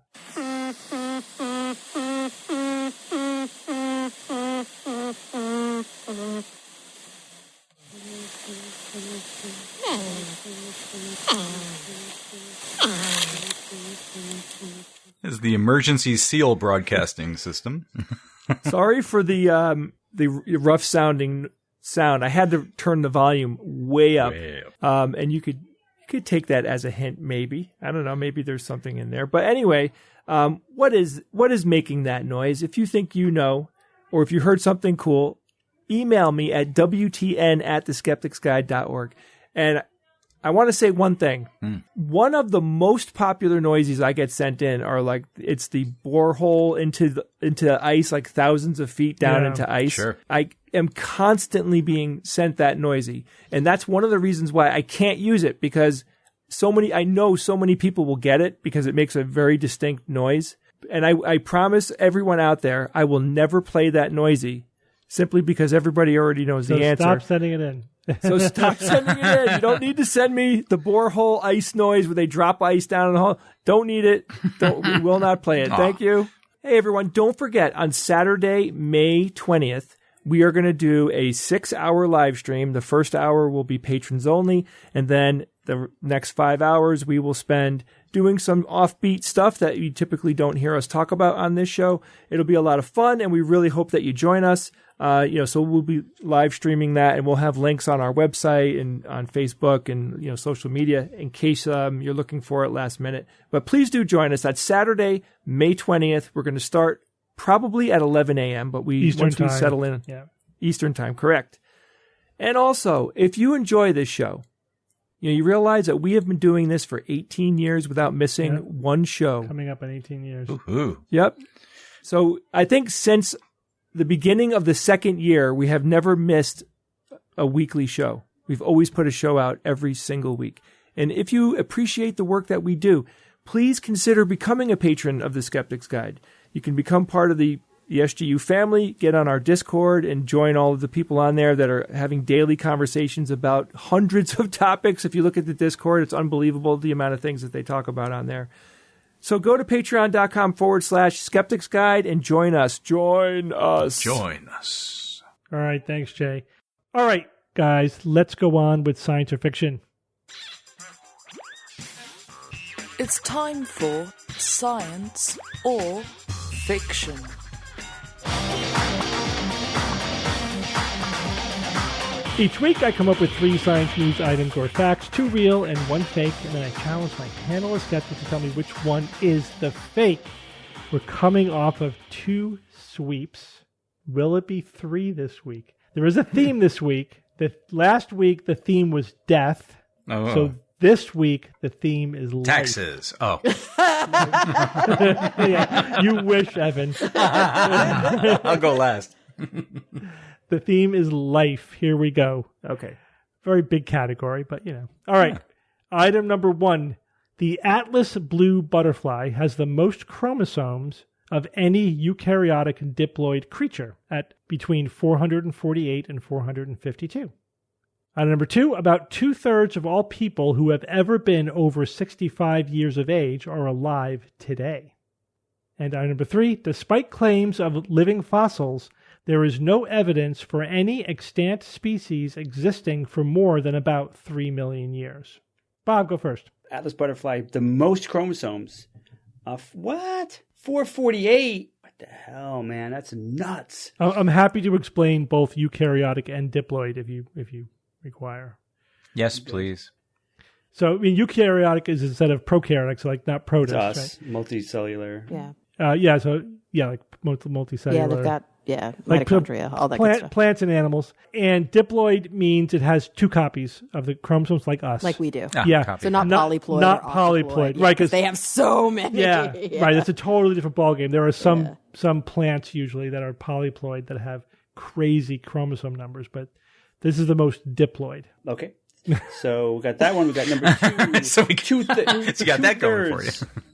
This is the emergency seal broadcasting system. Sorry for the rough sounding sound. I had to turn the volume way up. And you could take that as a hint, maybe. I don't know. Maybe there's something in there. But anyway, what is making that noise? If you think you know, or if you heard something cool, email me at wtn@theskepticsguide.org. And I want to say one thing. One of the most popular noises I get sent in are like, it's the borehole into ice, like thousands of feet down into ice. Sure. I am constantly being sent that noisy. And that's one of the reasons why I can't use it, because I know so many people will get it because it makes a very distinct noise. And I promise everyone out there, I will never play that noisy simply because everybody already knows the answer. Stop sending it in. So stop sending it in. You don't need to send me the borehole ice noise where they drop ice down in the hole. Don't need it. We will not play it. Thank you. Hey, everyone, don't forget, on Saturday, May 20th, we are going to do a 6-hour live stream. The first hour will be patrons only, and then the next 5 hours we will spend doing some offbeat stuff that you typically don't hear us talk about on this show. It'll be a lot of fun, and we really hope that you join us. So we'll be live streaming that, and we'll have links on our website and on Facebook and, social media in case you're looking for it last minute. But please do join us. That's Saturday, May 20th. We're going to start probably at 11 a.m., but once we settle in, Eastern time, correct. And also, if you enjoy this show, you realize that we have been doing this for 18 years without missing one show. Coming up in 18 years. Ooh. Yep. So I think since the beginning of the second year, we have never missed a weekly show. We've always put a show out every single week. And if you appreciate the work that we do, please consider becoming a patron of the Skeptics Guide. You can become part of the SGU family, get on our Discord, and join all of the people on there that are having daily conversations about hundreds of topics. If you look at the Discord, it's unbelievable the amount of things that they talk about on there. So go to patreon.com/Skeptics Guide and join us. Join us. All right. Thanks, Jay. All right, guys, let's go on with science or fiction. It's time for science or fiction. Each week I come up with 3 science news items or facts, 2 real and 1 fake, and then I challenge my panel of skeptics to tell me which one is the fake. We're coming off of 2 sweeps. Will it be 3 this week? There is a theme this week. Last week the theme was death. Oh. So this week the theme is life. Taxes. Oh. Yeah, you wish, Evan. I'll go last. The theme is life. Here we go. Okay. Very big category, but All right. Item number 1. The Atlas blue butterfly has the most chromosomes of any eukaryotic diploid creature at between 448 and 452. Item number 2. About 2/3 of all people who have ever been over 65 years of age are alive today. And item number 3. Despite claims of living fossils, there is no evidence for any extant species existing for more than about 3 million years. Bob, go first. Atlas butterfly, the most chromosomes. What? 448? What the hell, man? That's nuts. I'm happy to explain both eukaryotic and diploid if you require. Yes, please. So, eukaryotic is instead of prokaryotic, so like not protists, us, right? Multicellular. Yeah. Like multicellular. Yeah, they've got mitochondria, all that good stuff. Plants and animals. And diploid means it has 2 copies of the chromosomes like us. Like we do. Yeah. So not polyploid. Not polyploid. Yeah, right. Because they have so many. Yeah, right. It's a totally different ballgame. There are some plants usually that are polyploid that have crazy chromosome numbers, but this is the most diploid. Okay. So we got that one. We got number 2. So you got that going for you.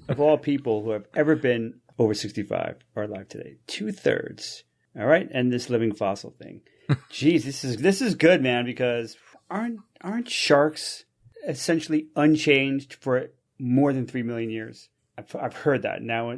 Of all people who have ever been over 65 are alive today. 2/3. All right. And this living fossil thing. Jeez, this is good, man, because aren't sharks essentially unchanged for more than 3 million years? I've heard that. Now,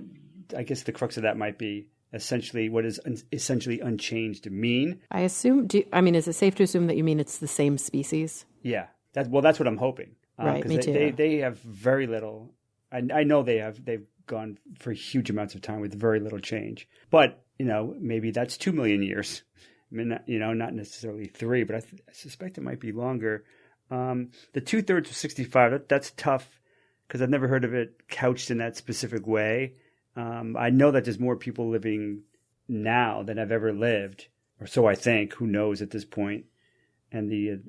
I guess the crux of that might be essentially what is essentially unchanged mean. I assume. Is it safe to assume that you mean it's the same species? Yeah. That's what I'm hoping. Right. Me too. They have very little. I know they've gone for huge amounts of time with very little change. But maybe that's 2 million years. I mean, not necessarily 3, but I suspect it might be longer. The 2/3 of 65. That's tough because I've never heard of it couched in that specific way. I know that there's more people living now than have ever lived, or so I think. Who knows at this point? And the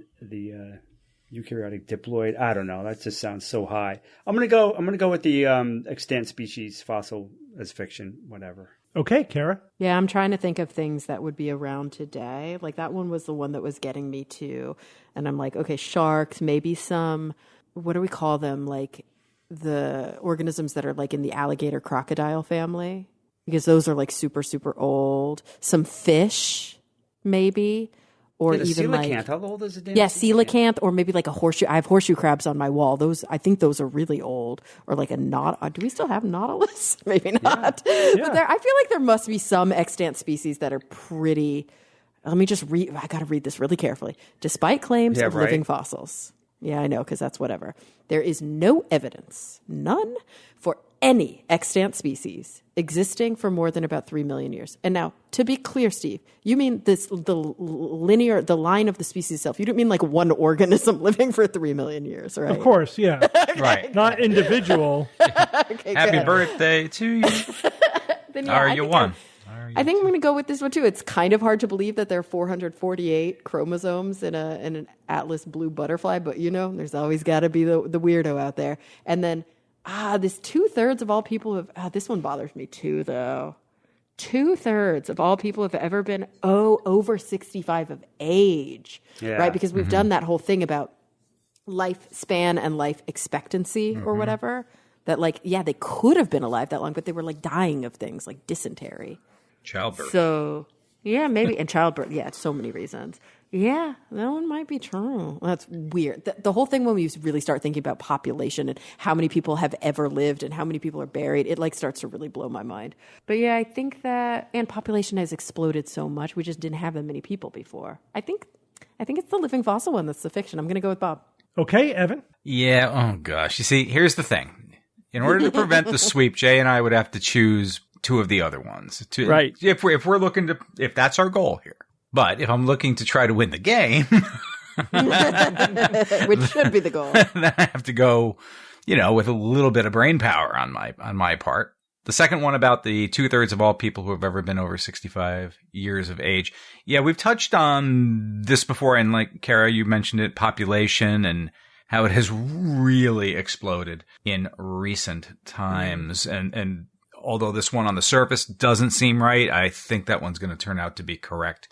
eukaryotic diploid, I don't know. That just sounds so high. I'm gonna go with the extant species fossil as fiction. Whatever. Okay, Kara. Yeah, I'm trying to think of things that would be around today. Like that one was the one that was getting me too. And I'm like, okay, sharks, maybe some. What do we call them? Like the organisms that are like in the alligator crocodile family, because those are like super, super old. Some fish, maybe, or even coelacanth. How old is it? Coelacanth, or maybe like a horseshoe. I have horseshoe crabs on my wall. I think those are really old. Or like do we still have nautilus? Maybe not. Yeah. But I feel like there must be some extant species that are pretty. Let me just read. I got to read this really carefully. Despite claims of living fossils. Yeah, I know, because that's whatever. There is no evidence, none, for any extant species existing for more than about 3 million years. And now, to be clear, Steve, you mean the line of the species itself. You don't mean like one organism living for 3 million years, right? Of course, yeah. Okay, right. Not individual. Okay, Happy good. birthday to you. Then, Are you one? I think I'm going to go with this one too. It's kind of hard to believe that there are 448 chromosomes in an Atlas blue butterfly, but there's always got to be the weirdo out there. And then, this 2/3 of all people have. This one bothers me too, though. 2/3 of all people have ever been over 65 of age, right? Because we've done that whole thing about lifespan and life expectancy or whatever. That they could have been alive that long, but they were like dying of things like dysentery. Childbirth. So, yeah, maybe. And childbirth. Yeah, so many reasons. Yeah, that one might be true. That's weird. The whole thing when we really start thinking about population and how many people have ever lived and how many people are buried, it starts to really blow my mind. But yeah, I think and population has exploded so much. We just didn't have that many people before. I think it's the living fossil one that's the fiction. I'm going to go with Bob. Okay, Evan. Yeah. Oh gosh. You see, here's the thing. In order to prevent the sweep, Jay and I would have to choose 2 of the other ones. Right. If we're looking if that's our goal here. But if I'm looking to try to win the game, which should be the goal, then I have to go, with a little bit of brain power on my part. The second one about the 2/3 of all people who have ever been over 65 years of age. Yeah, we've touched on this before. And like Kara, you mentioned it, population and how it has really exploded in recent times. And although this one on the surface doesn't seem right, I think that one's going to turn out to be correct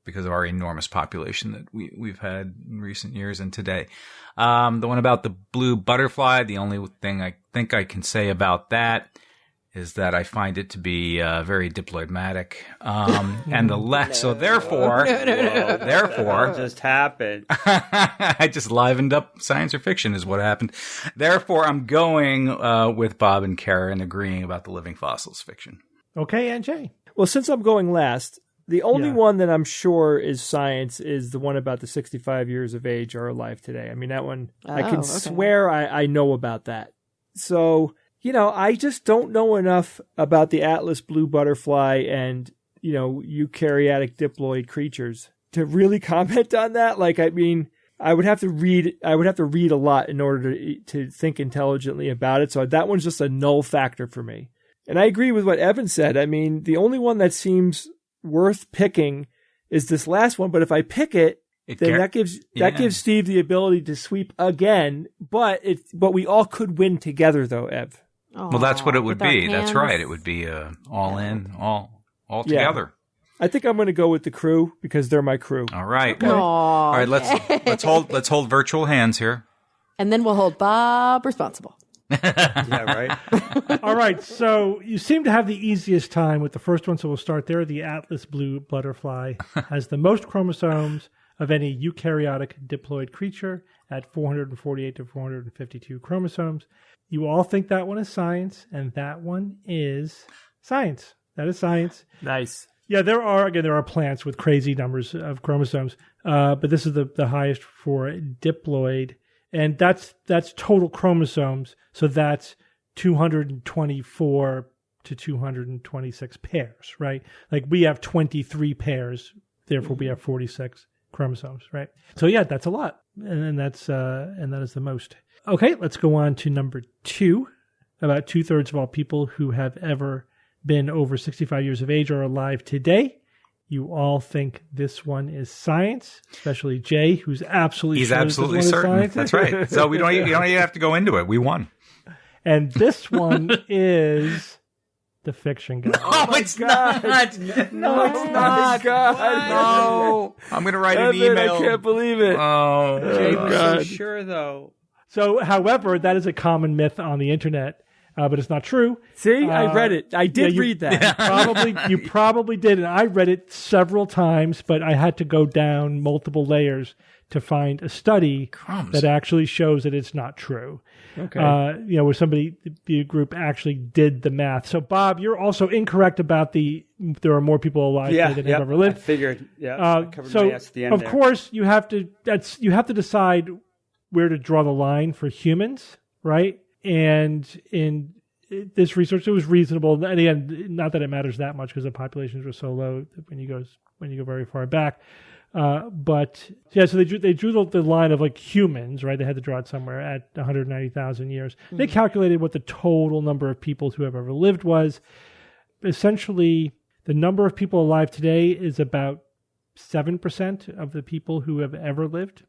because of our enormous population that we've had in recent years and today. The one about the blue butterfly, the only thing I think I can say about that is that I find it to be very diplomatic. And the less, so therefore, what just happened? I just livened up science or fiction is what happened. Therefore, I'm going with Bob and Kara and agreeing about the living fossils fiction. Okay, and Jay. Well, since I'm going last, the only one that I'm sure is science is the one about the 65 years of age are alive today. I mean, that one, I can swear I know about that. So, I just don't know enough about the Atlas blue butterfly and, eukaryotic diploid creatures to really comment on that. I would have to read a lot in order to think intelligently about it. So that one's just a null factor for me. And I agree with what Evan said. I mean, the only one that seems worth picking is this last one. But if I pick it, then that gives Steve the ability to sweep again. But we all could win together, though, Ev. Well, that's what it would be. That's right. It would be all in, all together. I think I'm going to go with the crew because they're my crew. All right. Okay. All right. Let's hold virtual hands here. And then we'll hold Bob responsible. Yeah, right. All right. So you seem to have the easiest time with the first one. So we'll start there. The Atlas blue butterfly has the most chromosomes of any eukaryotic diploid creature at 448 to 452 chromosomes. You all think that one is science, and that one is science. That is science. Nice. Yeah, there are plants with crazy numbers of chromosomes, but this is the highest for diploid, and that's total chromosomes. So that's 224 to 226 pairs, right? Like we have 23 pairs, therefore we have 46 chromosomes, right? So yeah, that's a lot, and that is the most. Okay, let's go on to number 2. About 2/3 of all people who have ever been over 65 years of age are alive today. You all think this one is science, especially Jay, who's absolutely He's absolutely certain. That's right. So you don't even have to go into it. We won. And this one is the fiction guy. No, it's not. No, it's not. God, no. I'm going to write an email. I can't believe it. Oh, Jay was so sure, though. So, however, that is a common myth on the internet, but it's not true. See, I read it. I did read that. You probably did, and I read it several times, but I had to go down multiple layers to find a study that actually shows that it's not true. Okay. Where the group actually did the math. So, Bob, you're also incorrect about there are more people alive today than have ever lived. I figured. Yeah. I covered my ass at the end of course, you have to decide where to draw the line for humans, right? And in this research, it was reasonable. And again, not that it matters that much because the populations were so low when you go very far back. But yeah, so they drew the line of like humans, right? They had to draw it somewhere at 190,000 years. Mm-hmm. They calculated what the total number of people who have ever lived was. Essentially, the number of people alive today is about 7% of the people who have ever lived.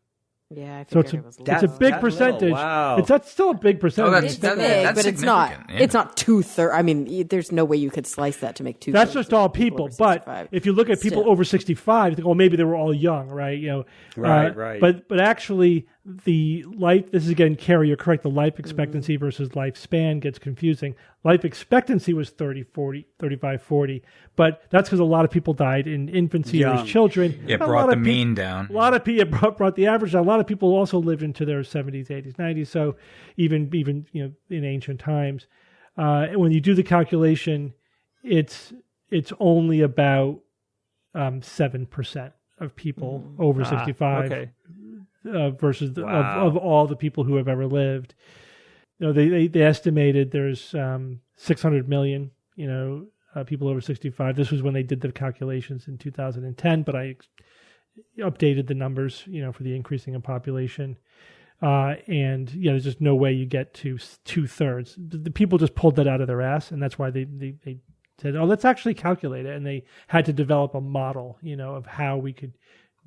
Yeah, I think it's a big percentage. Wow. That's still a big percentage. It's big, but it's not. Yeah. It's not 2/3. I mean, there's no way you could slice that to make 2/3. That's just all people. But if you look at people over 65, you think, maybe they were all young, right? Right. But actually, the life. This is again, Carrie, you're correct. The life expectancy versus lifespan gets confusing. Life expectancy was 35, 40, but that's because a lot of people died in infancy or as children. It brought the mean down. A lot of people brought the average down. A lot of people also lived into their 70s, 80s, 90s. So even in ancient times, when you do the calculation, it's only about 7% of people over 65. Okay. Versus of all the people who have ever lived. They estimated there's 600 million, people over 65. This was when they did the calculations in 2010, but I updated the numbers, for the increasing in population. There's just no way you get to 2/3. The people just pulled that out of their ass, and that's why they said, let's actually calculate it. And they had to develop a model, of how we could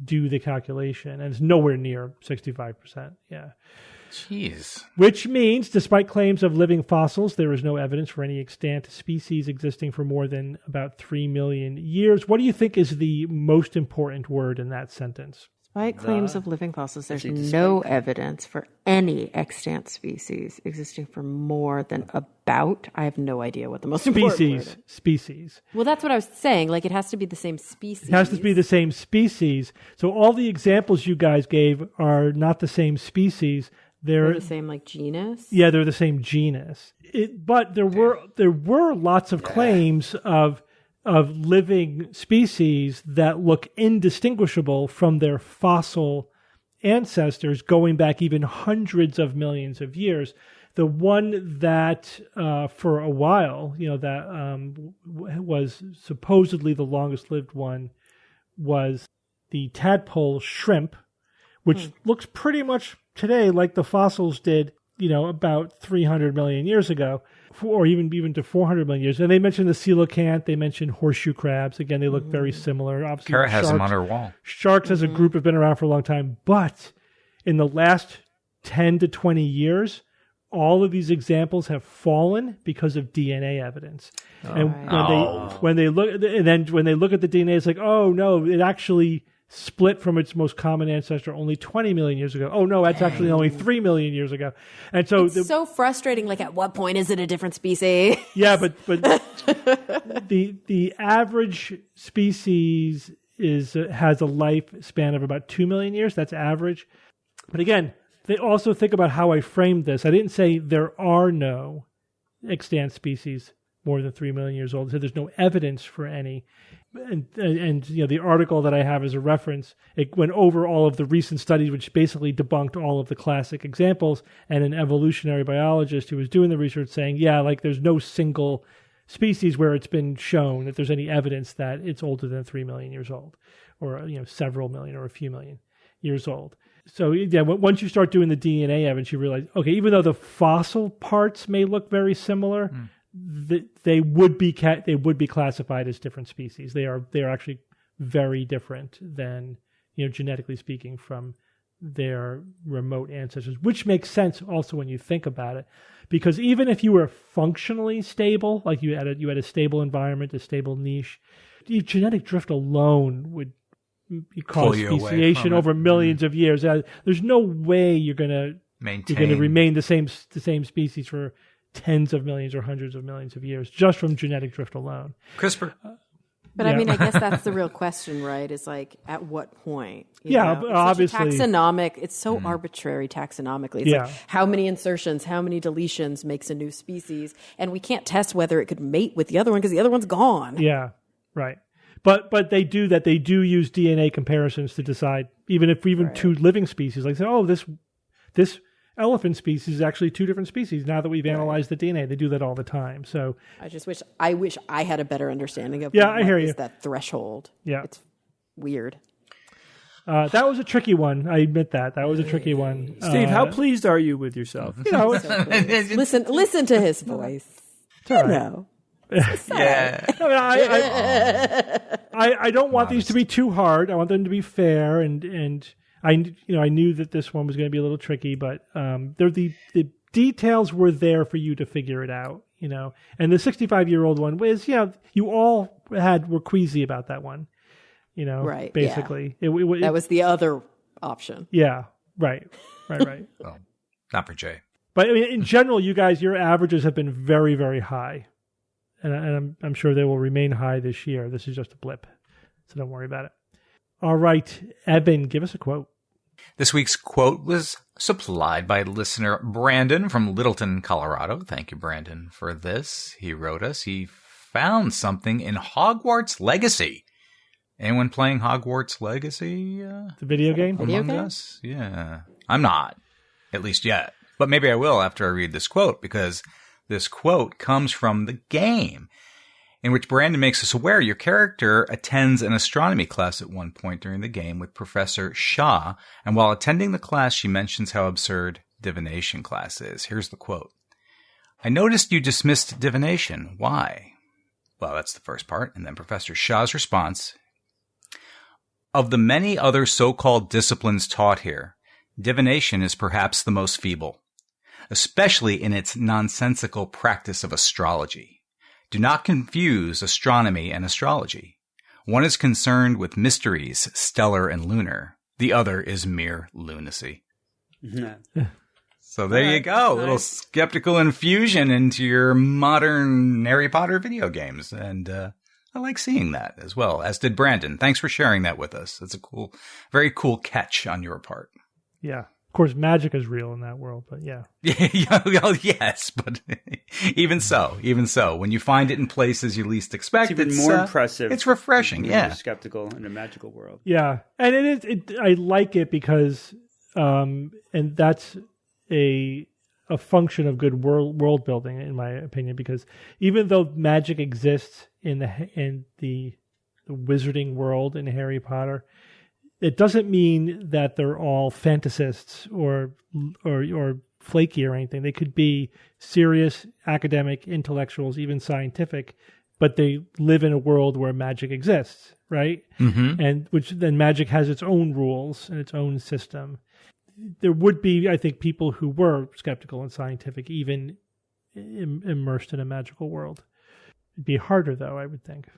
do the calculation, and it's nowhere near 65%. Yeah. Jeez. Which means, despite claims of living fossils, there is no evidence for any extant species existing for more than about 3 million years. What do you think is the most important word in that sentence? Despite claims of living fossils, there's no evidence for any extant species existing for more than about. I have no idea what the most important word is. Species. Well, that's what I was saying. Like, it has to be the same species. It has to be the same species. So all the examples you guys gave are not the same species. They're the same, like, genus? Yeah, they're the same genus. But there were lots of claims of living species that look indistinguishable from their fossil ancestors going back even hundreds of millions of years. The one that for a while, that was supposedly the longest lived one was the tadpole shrimp, which looks pretty much today like the fossils did, about 300 million years ago, or even to 400 million years. And they mentioned the coelacanth, they mentioned horseshoe crabs. Again, they look very similar. Obviously, Kara has them on her wall. Sharks as a group have been around for a long time, but in the last 10 to 20 years, all of these examples have fallen because of DNA evidence. When they look at the DNA, it's like, oh no, it actually split from its most common ancestor only 20 million years ago. Oh no, that's actually only 3 million years ago. And so it's so frustrating. Like, at what point is it a different species? Yeah, but the average species has a lifespan of about 2 million years. That's average. But again, they also think about how I framed this. I didn't say there are no extant species more than 3 million years old. I said there's no evidence for any. And the article that I have as a reference, it went over all of the recent studies, which basically debunked all of the classic examples. And an evolutionary biologist who was doing the research saying, there's no single species where it's been shown that there's any evidence that it's older than 3 million years old, or several million or a few million years old. So once you start doing the DNA evidence, you realize, okay, even though the fossil parts may look very similar, they would be classified as different species. They are actually very different than, genetically speaking, from their remote ancestors, which makes sense also when you think about it, because even if you were functionally stable, like you had a stable environment, a stable niche, genetic drift alone would cause speciation over millions of years. There's no way you're going to remain the same species for tens of millions or hundreds of millions of years just from genetic drift alone. CRISPR. But I mean, I guess that's the real question, right? Is like, at what point? Obviously. Taxonomic. It's so arbitrary taxonomically. It's like how many insertions, how many deletions makes a new species, and we can't test whether it could mate with the other one because the other one's gone. Yeah, right. But they do that. They do use DNA comparisons to decide, even two living species, like say, this elephant species is actually two different species. Now that we've analyzed the DNA, they do that all the time. So I wish I had a better understanding of I hear you. That threshold. Yeah, it's weird. That was a tricky one. I admit that was a tricky one. Steve, how pleased are you with yourself? Listen to his voice. Yeah. I don't want these to be too hard. I want them to be fair, and I knew that this one was going to be a little tricky, but the details were there for you to figure it out, And the 65-year-old one was, you all were queasy about that one, right? Basically, that was the other option. Yeah, right. Well, not for Jay, but I mean, in general, you guys, your averages have been very, very high, and I'm sure they will remain high this year. This is just a blip, so don't worry about it. All right, Eben, give us a quote. This week's quote was supplied by listener Brandon from Littleton, Colorado. Thank you, Brandon, for this. He wrote us, he found something in Hogwarts Legacy. Anyone playing Hogwarts Legacy? The video game? Among us? Yeah. I'm not, at least yet. But maybe I will after I read this quote, because this quote comes from the game, in which Brandon makes us aware your character attends an astronomy class at one point during the game with Professor Shaw, and while attending the class, she mentions how absurd divination class is. Here's the quote. I noticed you dismissed divination. Why? Well, that's the first part. And then Professor Shaw's response. Of the many other so-called disciplines taught here, divination is perhaps the most feeble, especially in its nonsensical practice of astrology. Do not confuse astronomy and astrology. One is concerned with mysteries, stellar and lunar. The other is mere lunacy. So there you go. A little skeptical infusion into your modern Harry Potter video games. And I like seeing that as well, as did Brandon. Thanks for sharing that with us. It's a very cool catch on your part. Yeah. Of course, magic is real in that world, but yeah. Yes, but even so, when you find it in places you least expect, it's even more impressive. It's refreshing, when you're skeptical in a magical world. Yeah, and I like it because, and that's a function of good world building, in my opinion. Because even though magic exists in the wizarding world in Harry Potter, it doesn't mean that they're all fantasists or flaky or anything. They could be serious academic intellectuals, even scientific, but they live in a world where magic exists, right? Mm-hmm. And which then magic has its own rules and its own system. There would be, I think, people who were skeptical and scientific, even immersed in a magical world. It'd be harder, though, I would think.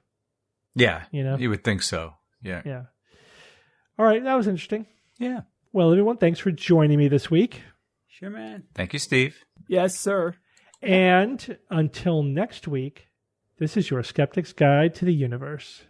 Yeah, you would think so. Yeah. Yeah. All right, that was interesting. Yeah. Well, everyone, thanks for joining me this week. Sure, man. Thank you, Steve. Yes, sir. And until next week, this is your Skeptic's Guide to the Universe.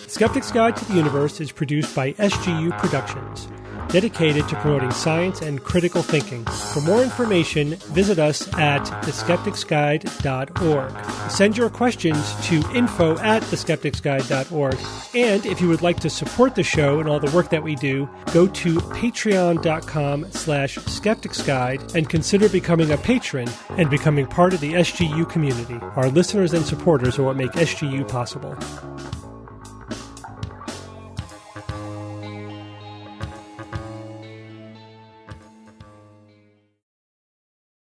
Skeptics Guide to the Universe is produced by SGU Productions, dedicated to promoting science and critical thinking. For more information, visit us at theskepticsguide.org. Send your questions to info@theskepticsguide.org. And if you would like to support the show and all the work that we do, go to patreon.com/skepticsguide and consider becoming a patron and becoming part of the SGU community. Our listeners and supporters are what make SGU possible.